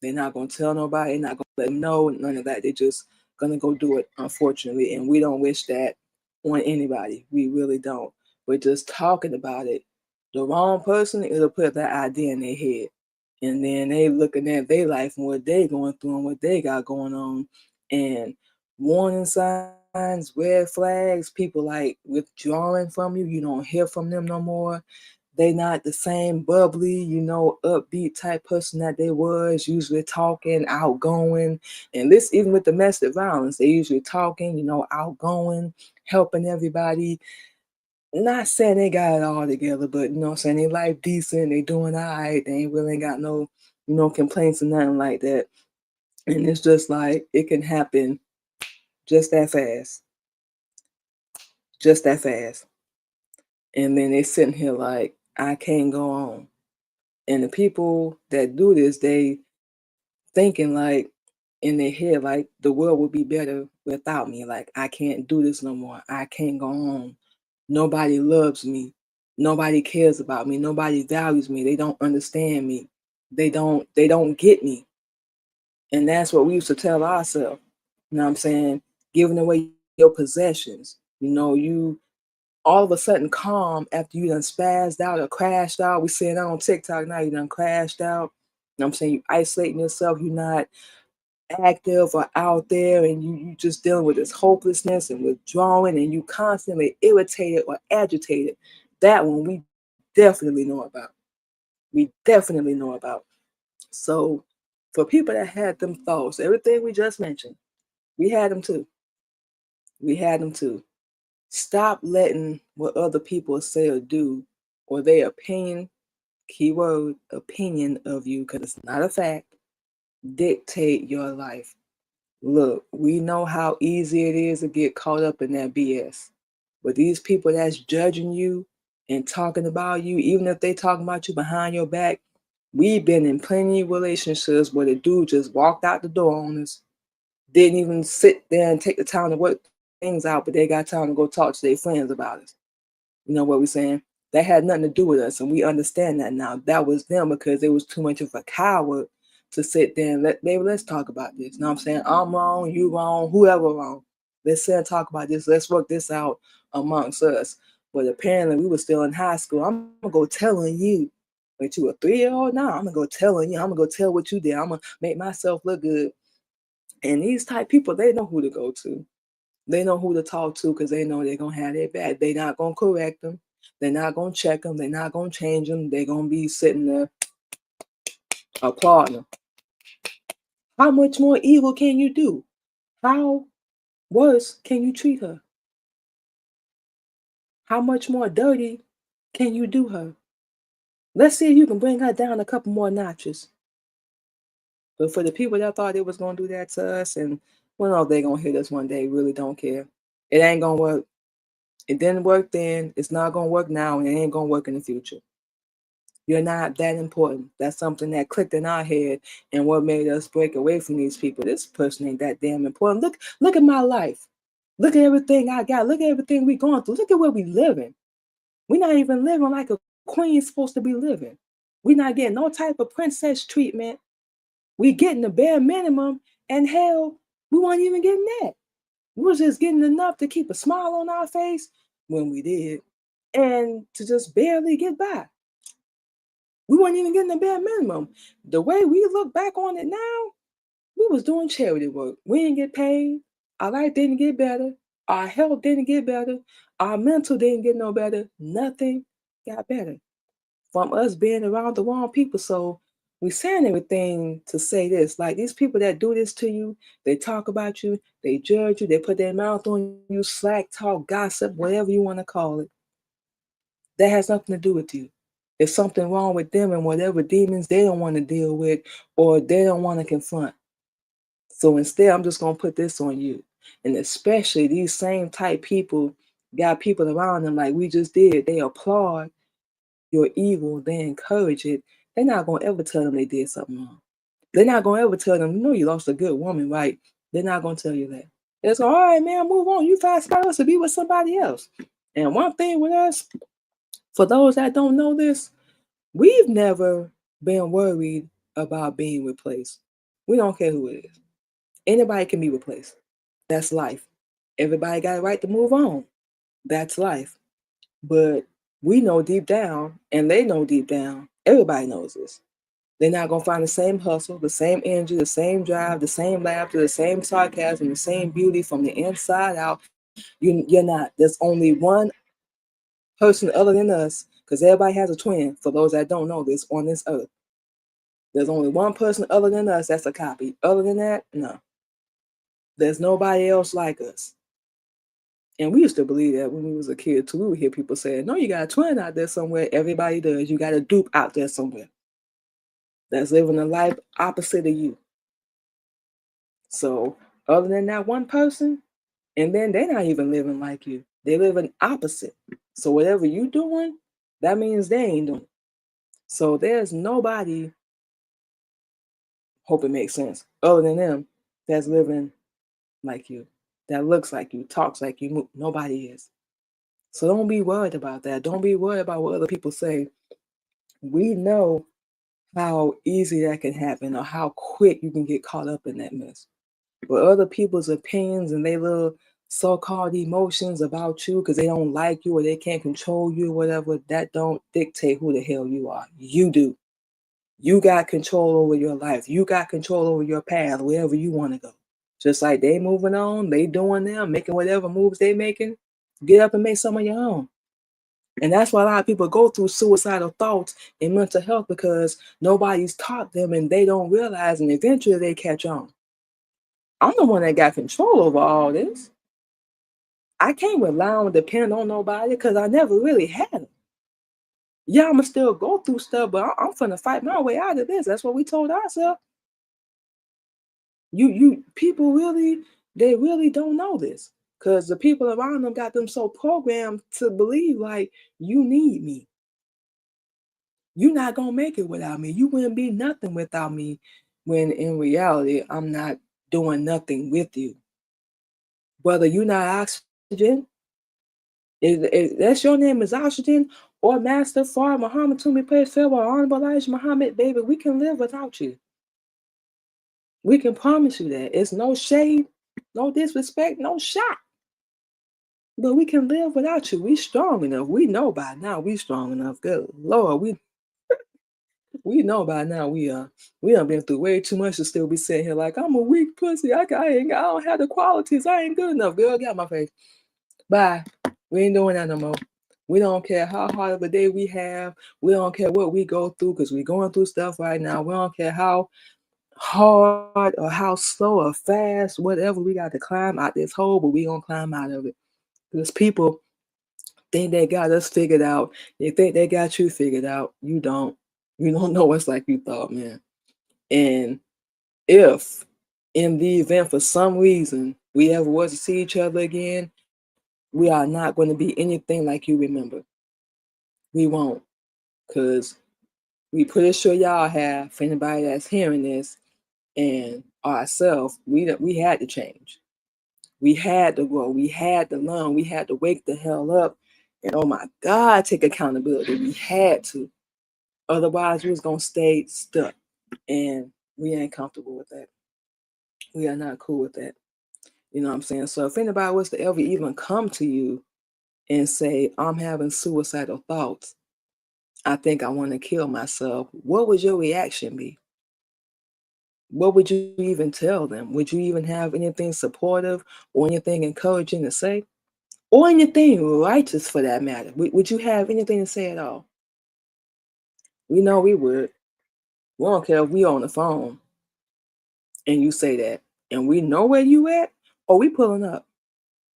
They're not gonna tell nobody, they're not gonna let them know, none of that. They're just gonna go do it, unfortunately. And we don't wish that on anybody. We really don't. We're just talking about it. The wrong person, it'll put that idea in their head. And then they looking at their life and what they going through and what they got going on. And warning signs, red flags, people like withdrawing from you. You don't hear from them no more. They not the same bubbly, upbeat type person that they was, usually talking, outgoing. And this even with domestic violence, they usually talking, outgoing, helping everybody. Not saying they got it all together, but saying they life decent, they doing all right, they ain't really got no, complaints or nothing like that. And it's just like it can happen just that fast. Just that fast. And then they sitting here like, I can't go on. And the people that do this, they thinking like in their head, like the world would be better without me. Like I can't do this no more. I can't go on. Nobody loves me. Nobody cares about me. Nobody values me. They don't understand me. They don't get me. And that's what we used to tell ourselves. You know what I'm saying? Giving away your possessions. You all of a sudden calm after you done spazzed out or crashed out. We saying that on TikTok now, you done crashed out. You know what I'm saying? You isolating yourself, you're not active or out there, and you just dealing with this hopelessness and withdrawing, and you constantly irritated or agitated. That one we definitely know about. We definitely know about. So for people that had them thoughts, everything we just mentioned, we had them too. We had them too. Stop letting what other people say or do or their opinion, keyword opinion of you, because it's not a fact, dictate your life. Look, we know how easy it is to get caught up in that BS. But these people that's judging you and talking about you, even if they talking about you behind your back, we've been in plenty of relationships where the dude just walked out the door on us, didn't even sit there and take the time to work things out, but they got time to go talk to their friends about us. You know what we're saying? That had nothing to do with us, and we understand that now. That was them because they was too much of a coward to sit there and let's talk about this. You know what I'm saying? I'm wrong, you wrong, whoever wrong. Let's sit and talk about this. Let's work this out amongst us. But apparently we were still in high school. I'm gonna go tell on you. But you a 3-year-old now, I'm gonna go tell on you. I'm gonna go tell what you did. I'm gonna make myself look good. And these type people, they know who to go to. They know who to talk to because they know they're going to have their back. They're not going to correct them. They're not going to check them. They're not going to change them. They're going to be sitting there applauding them. How much more evil can you do? How worse can you treat her? How much more dirty can you do her? Let's see if you can bring her down a couple more notches. But for the people that thought they was going to do that to us and well, no, they're going to hit us one day, really don't care. It ain't going to work. It didn't work then. It's not going to work now, and it ain't going to work in the future. You're not that important. That's something that clicked in our head and what made us break away from these people. This person ain't that damn important. Look at my life. Look at everything I got. Look at everything we going through. Look at where we living. We're not even living like a queen's supposed to be living. We're not getting no type of princess treatment. We getting the bare minimum, and hell, we weren't even getting that. We was just getting enough to keep a smile on our face when we did. and to just barely get by. We weren't even getting the bare minimum. The way we look back on it now, we was doing charity work. We didn't get paid. Our life didn't get better. Our health didn't get better. Our mental didn't get no better. Nothing got better from us being around the wrong people. So we saying everything to say this. Like these people that do this to you, they talk about you, they judge you, they put their mouth on you, slack talk, gossip, whatever you want to call it. That has nothing to do with you. There's something wrong with them and whatever demons they don't want to deal with or they don't want to confront. So instead, I'm just gonna put this on you. And especially these same type people got people around them like we just did. They applaud your evil, they encourage it. They're not gonna ever tell them they did something wrong. They're not gonna ever tell them, you lost a good woman, right? They're not gonna tell you that. It's all right, man, move on. You find somebody else to be with somebody else. And one thing with us, for those that don't know this, we've never been worried about being replaced. We don't care who it is. Anybody can be replaced. That's life. Everybody got a right to move on. That's life. But we know deep down, and they know deep down, everybody knows this. They're not going to find the same hustle, the same energy, the same drive, the same laughter, the same sarcasm, the same beauty from the inside out. You're not. There's only one person other than us, because everybody has a twin, for those that don't know this, on this earth. There's only one person other than us that's a copy. Other than that, no. There's nobody else like us. And we used to believe that when we was a kid too. We would hear people saying, no, you got a twin out there somewhere. Everybody does. You got a dupe out there somewhere that's living a life opposite of you. So other than that one person, and then they're not even living like you. They living opposite. So whatever you doing, that means they ain't doing it. So there's nobody, hope it makes sense, other than them that's living like you, that looks like you, talks like you. Nobody is. So don't be worried about that. Don't be worried about what other people say. We know how easy that can happen or how quick you can get caught up in that mess. But other people's opinions and their little so-called emotions about you because they don't like you or they can't control you or whatever, that don't dictate who the hell you are. You do. You got control over your life. You got control over your path, wherever you want to go. Just like they moving on, they doing them, making whatever moves they making. Get up and make some of your own. And that's why a lot of people go through suicidal thoughts and mental health because nobody's taught them and they don't realize, and eventually they catch on. I'm the one that got control over all this. I can't rely on, depend on nobody because I never really had it. Yeah, I'ma still go through stuff, but I'm finna fight my way out of this. That's what we told ourselves. You people really, they really don't know this. Cause the people around them got them so programmed to believe like you need me. You're not gonna make it without me. You wouldn't be nothing without me. When in reality, I'm not doing nothing with you. Whether you're not oxygen, if that's your name is oxygen, or Master Far Muhammad to me, praise farewell, Honorable Elijah Muhammad, baby, we can live without you. We can promise you that. It's no shade, no disrespect, no shot. But we can live without you. We strong enough. We know by now we strong enough. Good Lord, we know by now we done been through way too much to still be sitting here like I'm a weak pussy. I don't have the qualities. I ain't good enough. Girl, get out my face. Bye. We ain't doing that no more. We don't care how hard of a day we have. We don't care what we go through because we're going through stuff right now. We don't care how hard or how slow or fast, whatever we got to climb out this hole, but we gonna climb out of it. Because people think they got us figured out. They think they got you figured out. You don't. You don't know what's like you thought, man. And if in the event for some reason we ever was to see each other again, we are not going to be anything like you remember. We won't. Because we pretty sure y'all have, for anybody that's hearing this, and ourselves, we had to change. We had to grow. We had to learn. We had to wake the hell up. And oh my God, take accountability. We had to. Otherwise, we was going to stay stuck. And we ain't comfortable with that. We are not cool with that. You know what I'm saying? So if anybody was to ever even come to you and say, I'm having suicidal thoughts. I think I want to kill myself. What would your reaction be? What would you even tell them? Would you even have anything supportive or anything encouraging to say? Or anything righteous for that matter? Would you have anything to say at all? We know we would. We don't care if we on the phone and you say that and we know where you at or we pulling up.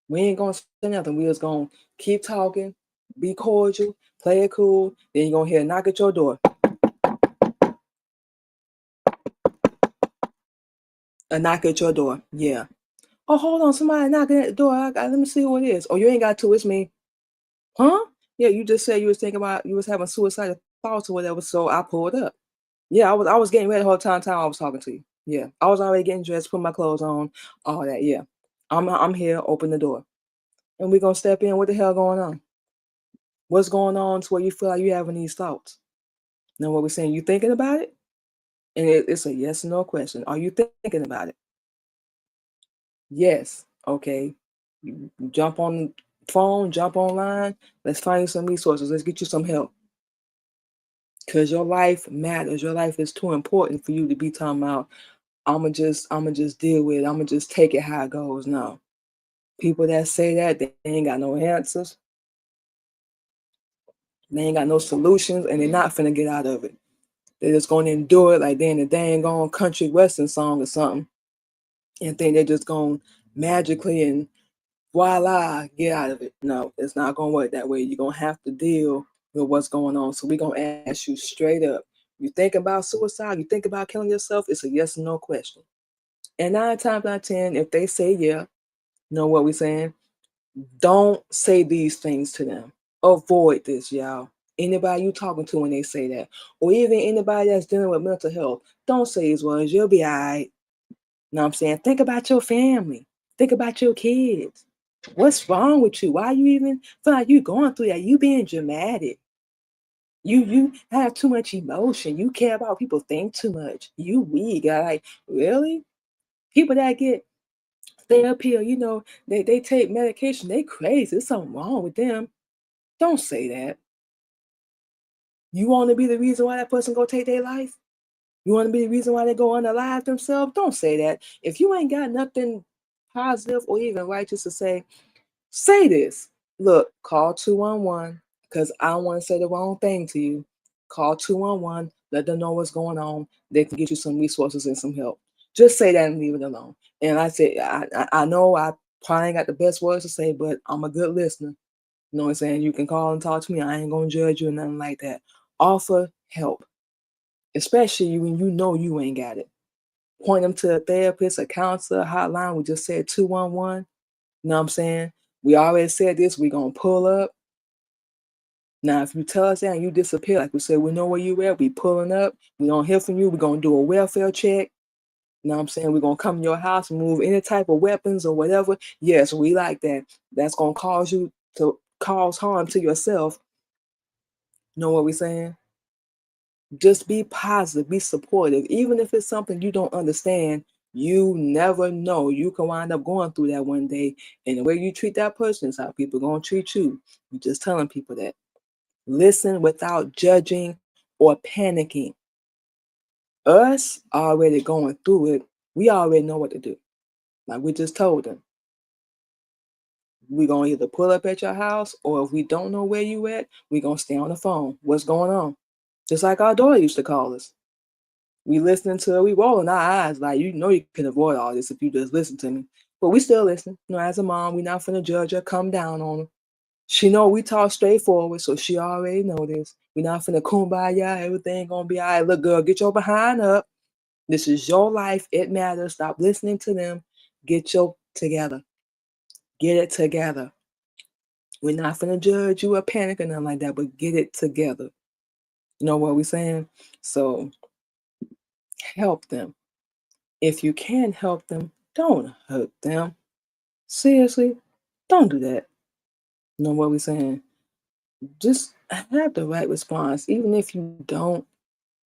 We ain't gonna say nothing. We just gonna keep talking, be cordial, play it cool. Then you're gonna hear a knock at your door. A knock at your door. Yeah. Oh, hold on, somebody knocking at the door. Let me see who it is. Oh, you ain't got to. It's me. Huh? Yeah, you just said you was thinking about you was having suicidal thoughts or whatever. So I pulled up. Yeah, I was getting ready the whole time I was talking to you. Yeah, I was already getting dressed, putting my clothes on, all that. Yeah, I'm here. Open the door, and we're gonna step in. What the hell going on? What's going on to where you feel like you having these thoughts? Know what we're saying? You thinking about it? And it's a yes or no question. Are you thinking about it? Yes. Okay. You jump on the phone, jump online. Let's find you some resources. Let's get you some help. Cause your life matters. Your life is too important for you to be talking about. I'ma just deal with it. I'ma just take it how it goes. No. People that say that they ain't got no answers. They ain't got no solutions, and they're not finna get out of it. They're just gonna endure it like they in a dang on country western song or something, and think they're just gonna magically and voila, get out of it. No, it's not gonna work that way. You're gonna have to deal with what's going on. So we're gonna ask you straight up. You think about suicide, you think about killing yourself, it's a yes or no question. And 9 times out of 10, if they say yeah, know what we're saying? Don't say these things to them. Avoid this, y'all. Anybody you talking to when they say that, or even anybody that's dealing with mental health, don't say these words. You'll be all right. Know what I'm saying? Think about your family. Think about your kids. What's wrong with you? Why you even feel like you going through that? You being dramatic. You have too much emotion. You care about people think too much. You weak. Like, really? People that get therapy or they take medication, they crazy. There's something wrong with them. Don't say that. You want to be the reason why that person go take their life? You want to be the reason why they go unalive themselves? Don't say that. If you ain't got nothing positive or even righteous to say this. Look, call 211 because I don't want to say the wrong thing to you. Call 211, let them know what's going on. They can get you some resources and some help. Just say that and leave it alone. And I say, I know I probably ain't got the best words to say, but I'm a good listener. You know what I'm saying? You can call and talk to me. I ain't going to judge you or nothing like that. Offer help, especially when you know you ain't got it. Point them to a therapist, a counselor, a hotline. We just said 211. You know what I'm saying? We already said this. We're going to pull up. Now, if you tell us that and you disappear, like we said, we know where you at. We pulling up. We don't hear from you. We're going to do a welfare check. You know what I'm saying? We're going to come in your house and move any type of weapons or whatever. Yes, we like that. That's going to cause you to cause harm to yourself. You know what we're saying? Just be positive, be supportive. Even if it's something you don't understand, you never know. You can wind up going through that one day. And the way you treat that person is how people going to treat you. You're just telling people that. Listen without judging or panicking. Us already going through it. We already know what to do. Like we just told them. We're going to either pull up at your house, or if we don't know where you at, we're going to stay on the phone. What's going on? Just like our daughter used to call us. We listening to her, we rolling our eyes like, you can avoid all this if you just listen to me. But we still listen. As a mom, we not finna judge her, come down on her. She know we talk straightforward, so she already know this. We not finna kumbaya, everything gonna be all right. Look, girl, get your behind up. This is your life. It matters. Stop listening to them. Get your together. Get it together. We're not finna judge you or panic or nothing like that, but get it together. You know what we're saying? So help them. If you can help them, don't hurt them. Seriously, don't do that. You know what we're saying? Just have the right response. Even if you don't,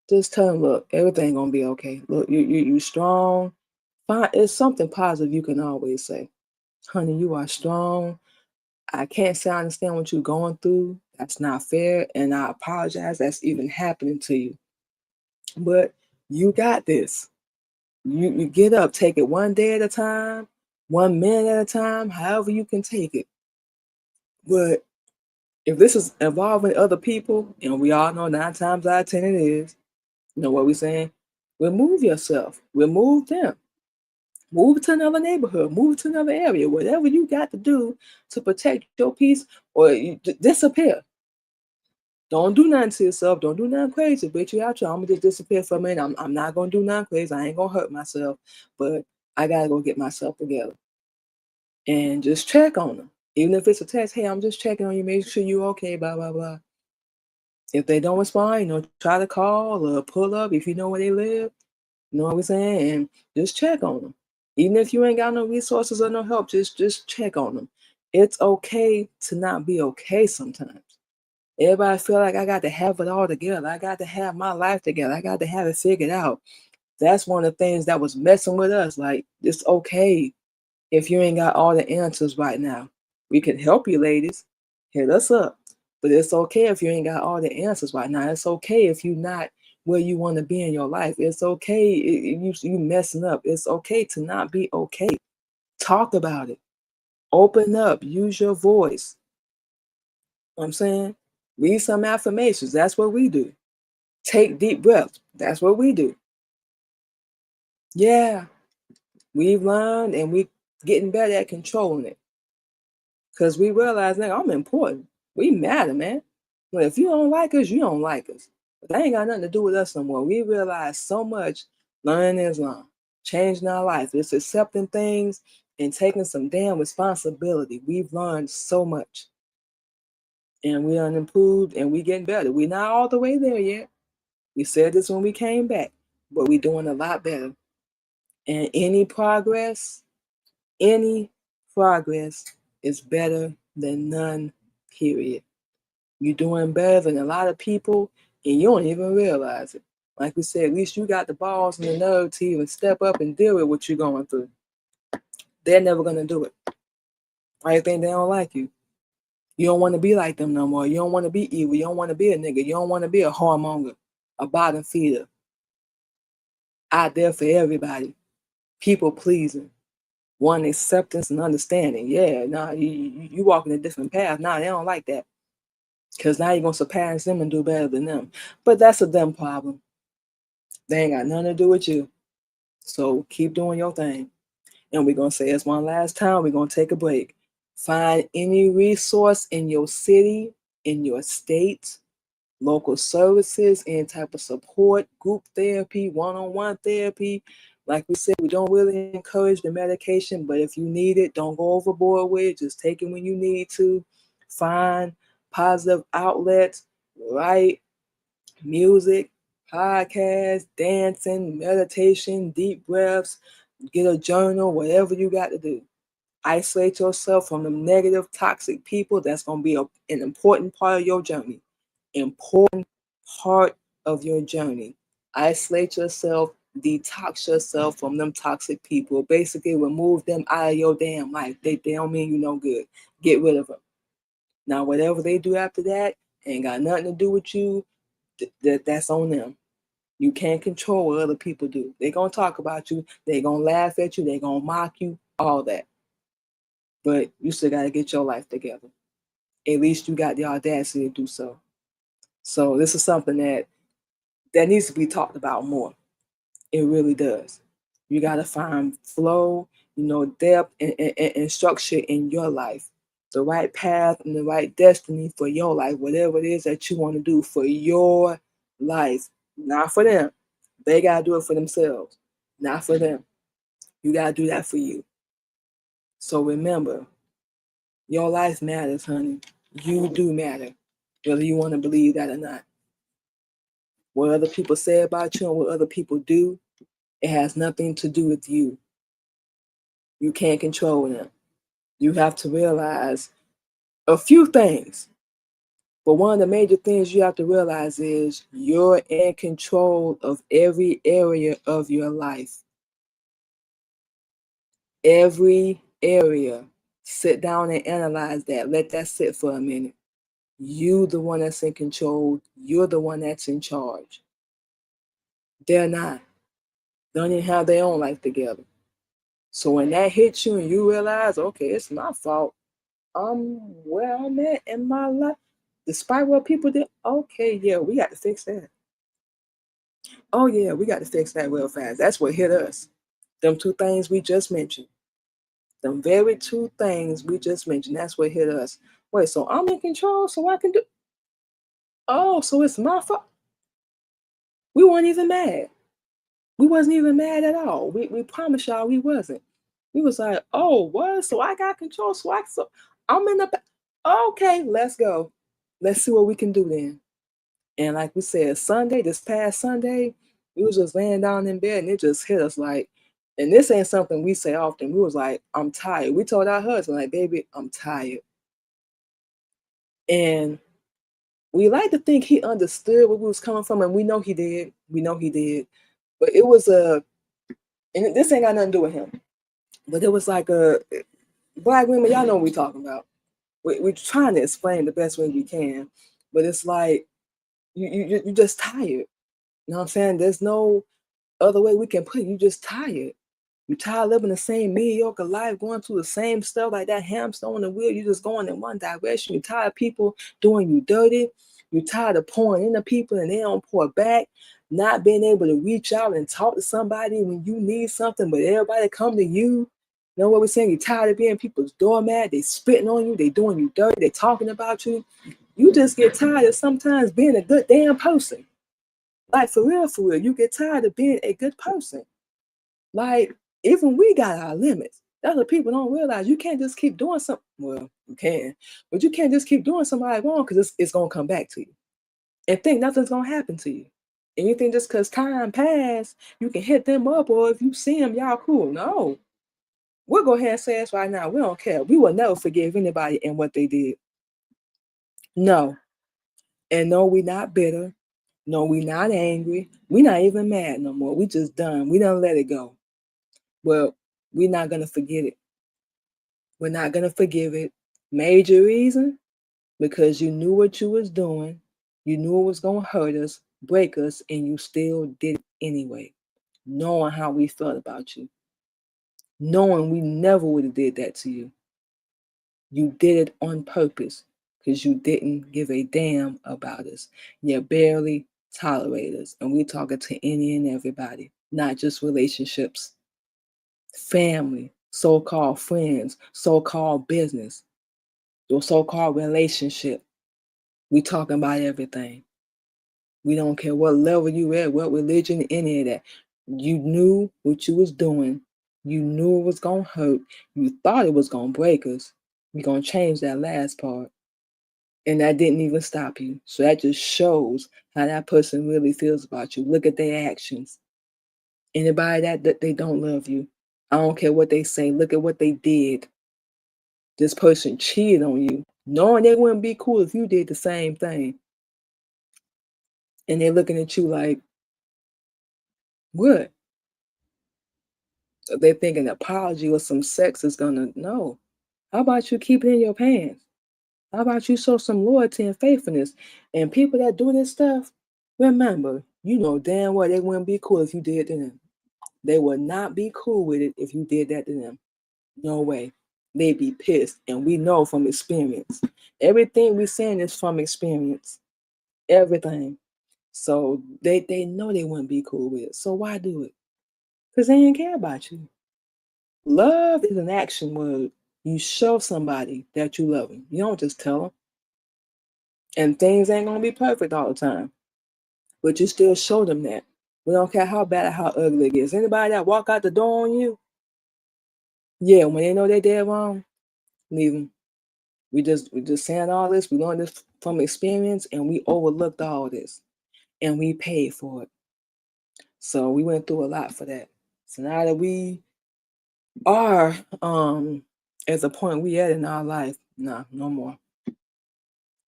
just tell them, look, everything gonna be okay. Look, you strong. Fine, it's something positive you can always say. Honey, you are strong. I can't say I understand what you're going through. That's not fair. And I apologize that's even happening to you. But you got this. You get up, take it one day at a time, 1 minute at a time, however you can take it. But if this is involving other people, and we all know 9 times out of 10 it is, you know what we're saying? Remove yourself, remove them, move to another neighborhood, move to another area, whatever you got to do to protect your peace, or you disappear. Don't do nothing to yourself. Don't do nothing crazy. Bitch, you out here. I'm gonna just disappear for a minute. I'm not gonna do nothing crazy. I ain't gonna hurt myself, but I gotta go get myself together and just check on them. Even if it's a text, hey, I'm just checking on you, make sure you okay, blah blah blah. If they don't respond, try to call or pull up if you know where they live. You know what I'm saying? And just check on them. Even if you ain't got no resources or no help, just check on them. It's okay to not be okay sometimes. Everybody feel like I got to have it all together. I got to have my life together. I got to have it figured out. That's one of the things that was messing with us. Like, it's okay if you ain't got all the answers right now. We can help you, ladies. Hit us up. But it's okay if you ain't got all the answers right now. It's okay if you're not where you want to be in your life. It's okay if you messing up. It's okay to not be okay. Talk about it. Open up. Use your voice. You know what I'm saying? Read some affirmations. That's what we do. Take deep breaths. That's what we do. Yeah, we've learned and we getting better at controlling it. Because we realize now I'm important. We matter, man. But if you don't like us, you don't like us. But that ain't got nothing to do with us no more. We realize so much learning Islam, changing our life. It's accepting things and taking some damn responsibility. We've learned so much. And we unimproved and we getting better. We're not all the way there yet. We said this when we came back, but we're doing a lot better. And any progress is better than none, period. You're doing better than a lot of people and you don't even realize it. Like we said, at least you got the balls and the nerve to even step up and deal with what you're going through. They're never going to do it. I think they don't like you. You don't want to be like them no more. You don't want to be evil. You don't want to be a nigga. You don't want to be a whoremonger, a bottom feeder, out there for everybody, people pleasing, one acceptance and understanding. Yeah, nah, you walking a different path. Nah, they don't like that. Because now you're going to surpass them and do better than them. But that's a them problem. They ain't got nothing to do with you. So keep doing your thing. And we're going to say this one last time. We're going to take a break. Find any resource in your city, in your state, local services, any type of support, group therapy, one-on-one therapy. Like we said, we don't really encourage the medication, but if you need it, don't go overboard with it. Just take it when you need to. Find positive outlets, write, music, podcasts, dancing, meditation, deep breaths, get a journal, whatever you got to do. Isolate yourself from the negative, toxic people. That's going to be an important part of your journey. Important part of your journey. Isolate yourself, detox yourself from them toxic people. Basically, remove them out of your damn life. They don't mean you no good. Get rid of them. Now, whatever they do after that ain't got nothing to do with you. That's on them. You can't control what other people do. They're going to talk about you. They're going to laugh at you. They're going to mock you. All that. But you still got to get your life together. At least you got the audacity to do so. So this is something that needs to be talked about more. It really does. You got to find flow, depth and structure in your life. The right path and the right destiny for your life, whatever it is that you want to do for your life, not for them. They got to do it for themselves, not for them. You got to do that for you. So remember, your life matters, honey. You do matter, whether you want to believe that or not. What other people say about you and what other people do, it has nothing to do with you. You can't control them. You have to realize a few things. But one of the major things you have to realize is you're in control of every area of your life. Every area. Sit down and analyze that. Let that sit for a minute. You the one that's in control. You're the one that's in charge. They're not. They don't even have their own life together. So when that hits you and you realize, okay, it's my fault. I'm where I'm at in my life. Despite what people did, okay, yeah, we got to fix that. Oh yeah, we got to fix that real fast. That's what hit us. Them two things we just mentioned. Them very two things we just mentioned. That's what hit us. Wait, so I'm in control, so I can do. Oh, so it's my fault. We weren't even mad. We wasn't even mad at all. We promise y'all we wasn't. We was like, oh, what? So I got control. So I'm in the. Okay, let's go. Let's see what we can do then. And like we said, Sunday, this past Sunday, we was just laying down in bed and it just hit us like, and this ain't something we say often. We was like, I'm tired. We told our husband, like, baby, I'm tired. And we like to think he understood where we was coming from, and we know he did. We know he did. But it was and this ain't got nothing to do with him. But it was like black women, y'all know what we talking about. We're trying to explain the best way we can, but it's like you just tired. You know what I'm saying? There's no other way we can put it. You just tired. You tired living the same mediocre life, going through the same stuff like that hamster on the wheel. You just going in one direction. You tired of people doing you dirty. You tired of pouring into people and they don't pour back. Not being able to reach out and talk to somebody when you need something, but everybody come to you. You know what we're saying? You're tired of being people's doormat. They spitting on you. They doing you dirty. They talking about you. You just get tired of sometimes being a good damn person. Like for real, for real. You get tired of being a good person. Like, even we got our limits. That's what people don't realize. You can't just keep doing something. Well, you can, but you can't just keep doing somebody wrong because it's going to come back to you and think nothing's going to happen to you. And you think just because time passed, you can hit them up, or if you see them, y'all cool. No, we'll go ahead and say this right now. We don't care. We will never forgive anybody and what they did. No. And no, we not bitter. No, we not angry. We not even mad no more. We just done. We don't let it go. Well, we're not going to forget it. We're not going to forgive it. Major reason, because you knew what you was doing. You knew it was going to hurt us, break us, and you still did it anyway, knowing how we felt about you, knowing we never would have did that to you. You did it on purpose because you didn't give a damn about us. You barely tolerate us. And we're talking to any and everybody, not just relationships, family, so-called friends, so-called business, your so-called relationship. We talking about everything. We don't care what level you at, what religion, any of that. You knew what you was doing. You knew it was gonna hurt. You thought it was gonna break us. We're gonna change that last part. And that didn't even stop you. So that just shows how that person really feels about you. Look at their actions. Anybody that they don't love you, I don't care what they say. Look at what they did. This person cheated on you, knowing they wouldn't be cool if you did the same thing. And they're looking at you like, what? They're thinking an apology or some sex is gonna, no. How about you keep it in your pants? How about you show some loyalty and faithfulness? And people that do this stuff, remember, you know damn well they wouldn't be cool if you did to them. They would not be cool with it if you did that to them. No way. They'd be pissed. And we know from experience. Everything we're saying is from experience. Everything. So they know they wouldn't be cool with it. So why do it? Because they didn't care about you. Love is an action word. You show somebody that you love them. You don't just tell them. And things ain't gonna be perfect all the time. But you still show them that. We don't care how bad or how ugly it is. Anybody that walk out the door on you, yeah, when they know they dead wrong, leave them. We just saying all this. We learned this from experience, and we overlooked all this, and we paid for it. So we went through a lot for that. So now that we are at the point we at in our life, nah, no more.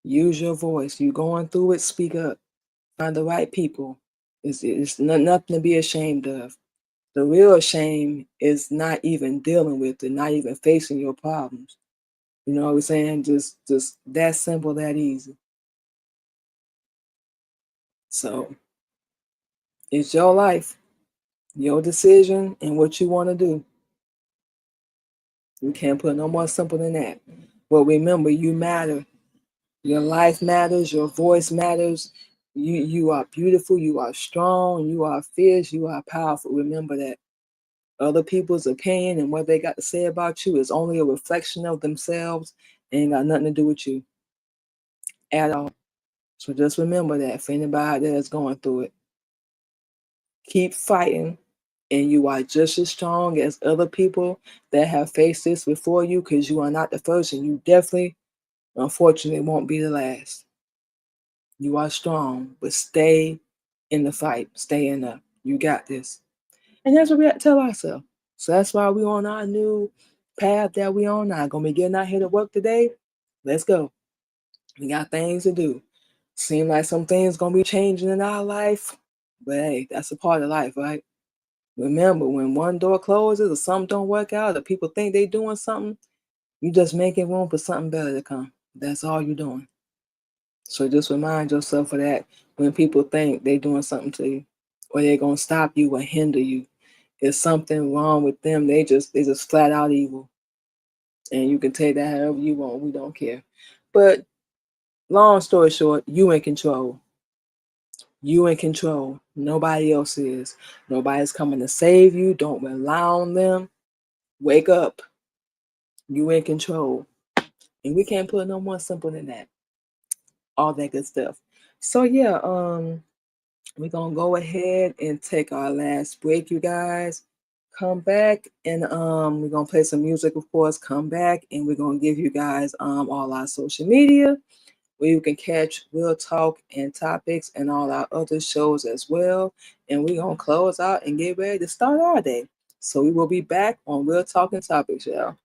Use your voice. You going through it, speak up. Find the right people. It's nothing to be ashamed of. The real shame is not even dealing with it, not even facing your problems. You know what I'm saying? Just that simple, that easy. So it's your life, your decision, and what you want to do. You can't put no more simple than that. But remember, you matter. Your life matters. Your voice matters. You are beautiful. You are strong. You are fierce. You are powerful. Remember that. Other people's opinion and what they got to say about you is only a reflection of themselves and ain't got nothing to do with you at all. So just remember that for anybody that is going through it. Keep fighting, and you are just as strong as other people that have faced this before you, because you are not the first, and you definitely, unfortunately, won't be the last. You are strong, but stay in the fight. Stay in there. You got this. And that's what we have to tell ourselves. So that's why we on our new path that we on now. Gonna be getting out here to work today. Let's go. We got things to do. Seem like some things gonna be changing in our life, but hey, that's a part of life, right? Remember, when one door closes or something don't work out, or people think they doing something, you just making room for something better to come. That's all you're doing. So just remind yourself of that when people think they doing something to you, or they're gonna stop you or hinder you. There's something wrong with them. They just flat out evil. And you can take that however you want. We don't care. But long story short, you in control. You in control. Nobody else is. Nobody's coming to save you. Don't rely on them. Wake up. You in control. And we can't put no more simple than that. All that good stuff. So yeah, we're gonna go ahead and take our last break, you guys. Come back and we're gonna play some music, of course. Come back and we're gonna give you guys all our social media where you can catch Real Talk and Topics and all our other shows as well. And we're gonna close out and get ready to start our day. So we will be back on Real Talk and Topics, y'all.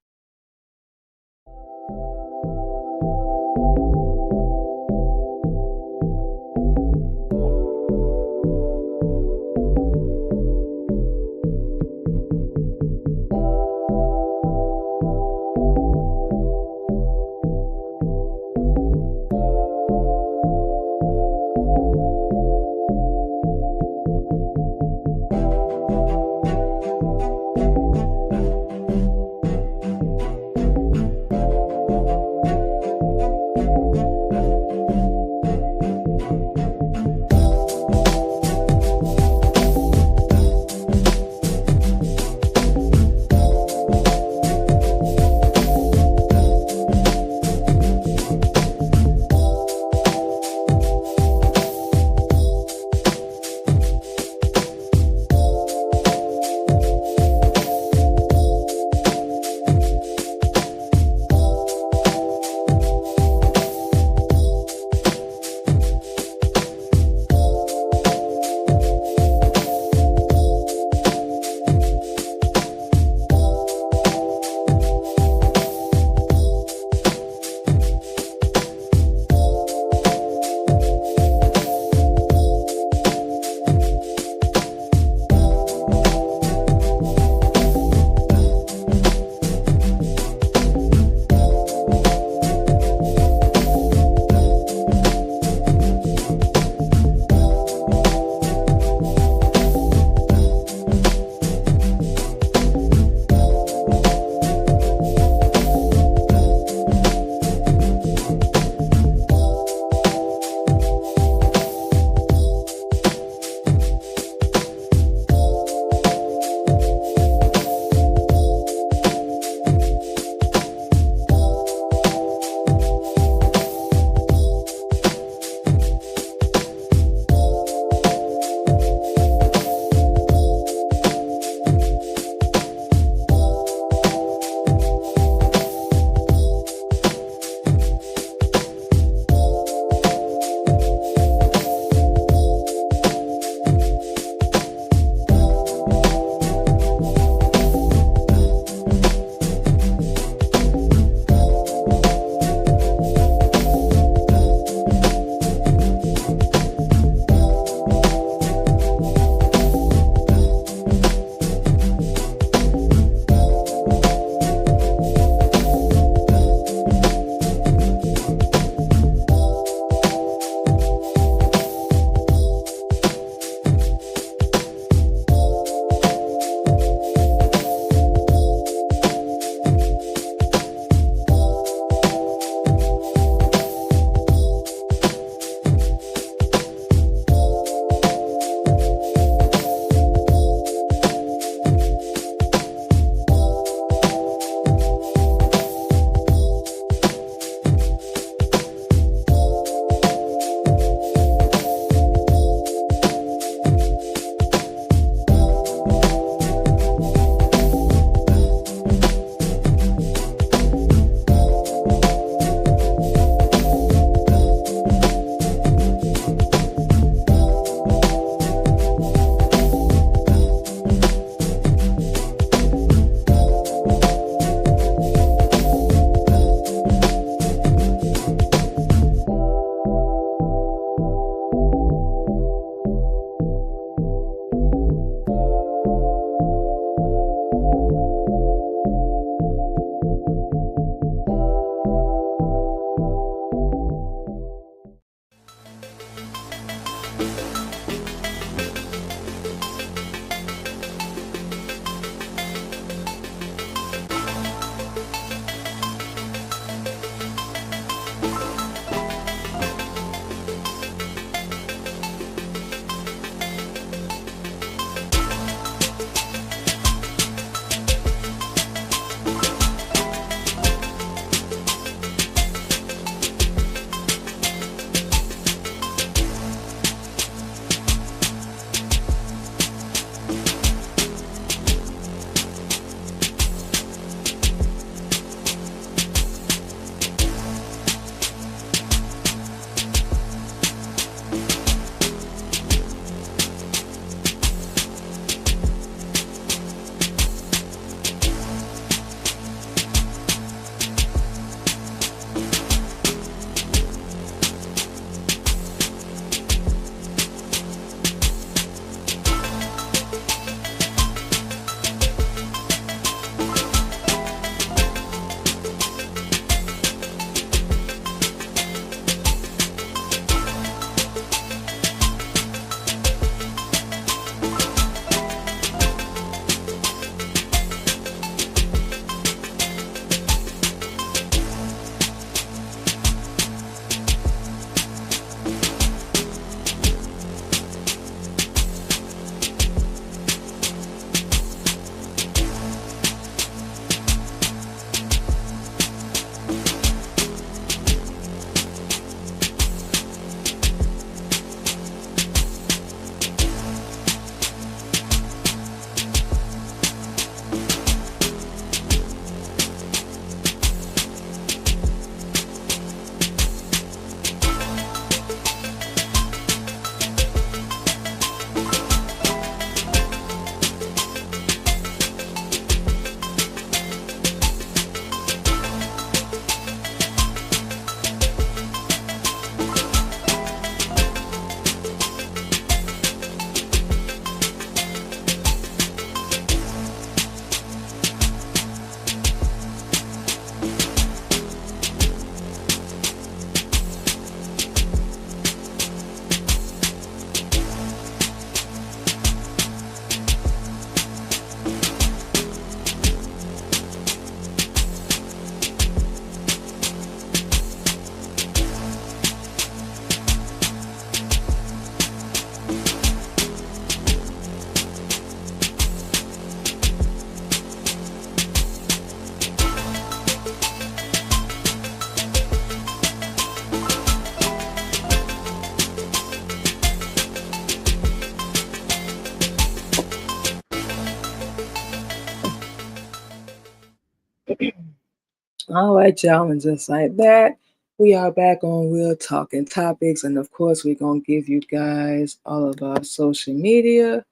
All right, y'all, and just like that, we are back on Real Talking Topics, and of course, we're gonna give you guys all of our social media.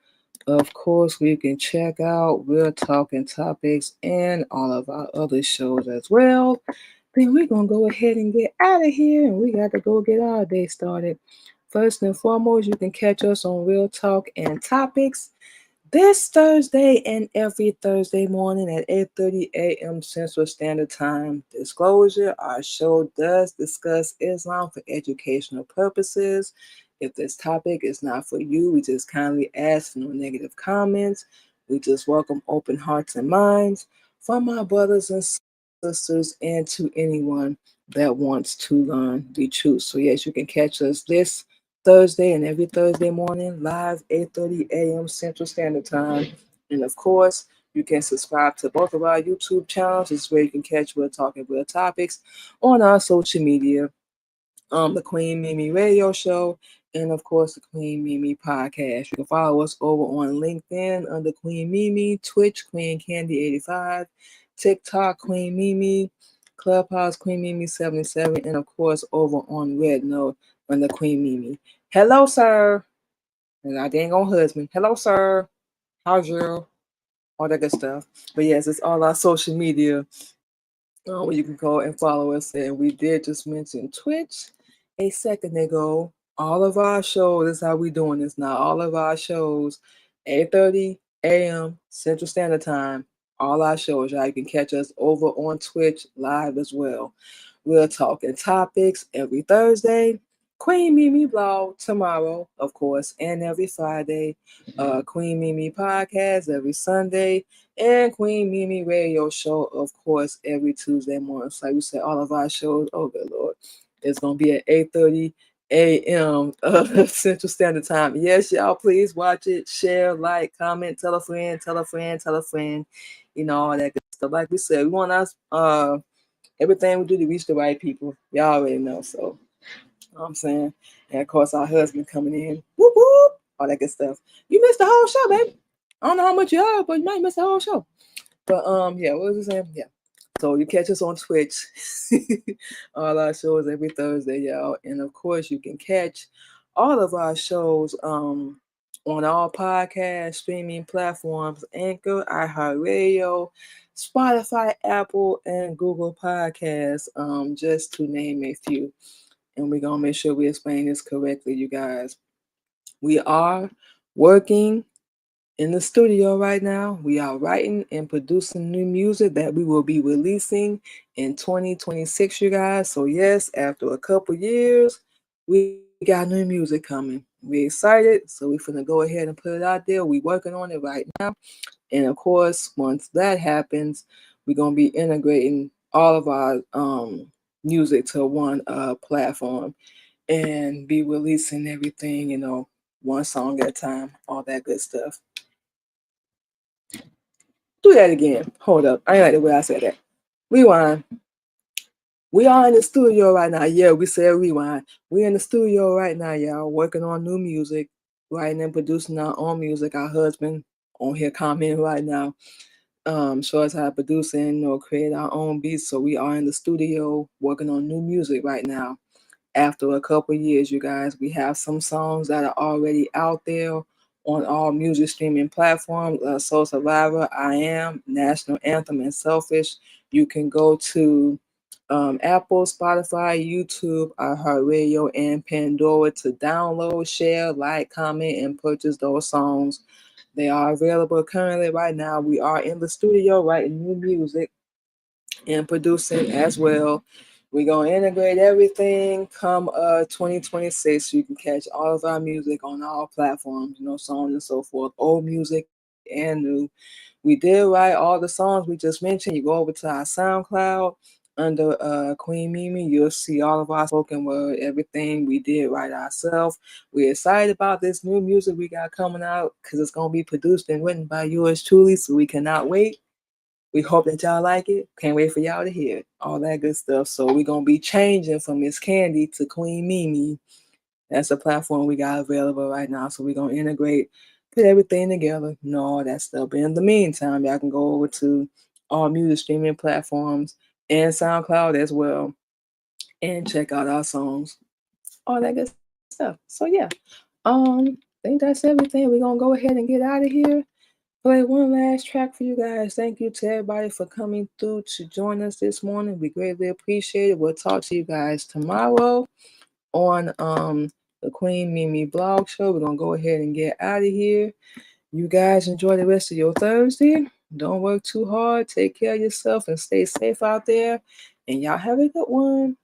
Of course, we can check out Real Talking Topics and all of our other shows as well. Then we're gonna go ahead and get out of here, and we got to go get our day started. First and foremost, you can catch us on Real Talk and Topics this Thursday and every Thursday morning at 8:30 a.m. Central Standard Time. Disclosure, our show does discuss Islam for educational purposes. If this topic is not for you, we just kindly ask for no negative comments. We just welcome open hearts and minds from our brothers and sisters and to anyone that wants to learn the truth. So yes, you can catch us this Thursday and every Thursday morning, live 8:30 a.m. Central Standard Time. And of course, you can subscribe to both of our YouTube channels. This is where you can catch Real Talking Real Topics on our social media, the Queen Mimi Radio Show, and of course the Queen Mimi Podcast. You can follow us over on LinkedIn under Queen Mimi, Twitch Queen Candy 85, TikTok Queen Mimi, Clubhouse Queen Mimi 77, and of course over on Red Note under Queen Mimi. Hello, sir. And our dang old husband. Hello, sir. How's you? All that good stuff. But yes, it's all our social media where you can go and follow us. And we did just mention Twitch a second ago. All of our shows, this is how we doing this now. All of our shows, 8:30 a.m. Central Standard Time. All our shows, y'all. You can catch us over on Twitch live as well. We're talking topics every Thursday. Queen Mimi blog tomorrow, of course, and every Friday. Queen Mimi podcast every Sunday, and Queen Mimi radio show, of course, every Tuesday morning. So like we said, all of our shows, oh good Lord, it's gonna be at 8:30 a.m. Central Standard Time. Yes, y'all, please watch it, share, like, comment, tell a friend, tell a friend, tell a friend, all that good stuff. Like we said, we want us everything we do to reach the right people. Y'all already know. So I'm saying, and of course our husband coming in, whoop whoop, all that good stuff. You missed the whole show, baby. I don't know how much you heard, but you might miss the whole show. But yeah, what was I saying? Yeah. So you catch us on Twitch. All our shows every Thursday, y'all. And of course you can catch all of our shows on all podcast streaming platforms, Anchor, iHeartRadio, Spotify, Apple, and Google Podcasts, just to name a few. And we're gonna make sure we explain this correctly, you guys. We are working in the studio right now. We are writing and producing new music that we will be releasing in 2026, you guys. So yes, after a couple years, we got new music coming. We excited, so we're gonna go ahead and put it out there. We working on it right now. And of course, once that happens, we're gonna be integrating all of our music to one platform and be releasing everything, one song at a time, all that good stuff. Do that again. Hold up. I ain't like the way I said that. Rewind. We are in the studio right now. Yeah, we said rewind. We in the studio right now, y'all, working on new music, writing and producing our own music. Our husband on here commenting right now. Show us how to produce and create our own beats. So we are in the studio working on new music right now. After a couple years, you guys, we have some songs that are already out there on all music streaming platforms. Soul Survivor, I Am, National Anthem, and Selfish. You can go to Apple, Spotify, YouTube, iHeartRadio, and Pandora to download, share, like, comment, and purchase those songs. They are available currently right now. We are in the studio writing new music and producing as well. We're going to integrate everything come 2026 so you can catch all of our music on all platforms, songs and so forth, old music and new. We did write all the songs we just mentioned. You go over to our SoundCloud under Queen Mimi, you'll see all of our spoken word, everything we did write ourselves. We're excited about this new music we got coming out because it's going to be produced and written by yours truly, so we cannot wait. We hope that y'all like it. Can't wait for y'all to hear it. All that good stuff. So we're going to be changing from Miss Candy to Queen Mimi. That's a platform we got available right now. So we're going to integrate, put everything together, all that stuff. But in the meantime, y'all can go over to all music streaming platforms, and SoundCloud as well. And check out our songs, all that good stuff. So yeah, I think that's everything. We're gonna go ahead and get out of here. Play one last track for you guys. Thank you to everybody for coming through to join us this morning. We greatly appreciate it. We'll talk to you guys tomorrow on the Queen Mimi blog show. We're gonna go ahead and get out of here. You guys enjoy the rest of your Thursday. Don't work too hard. Take care of yourself and stay safe out there. And y'all have a good one.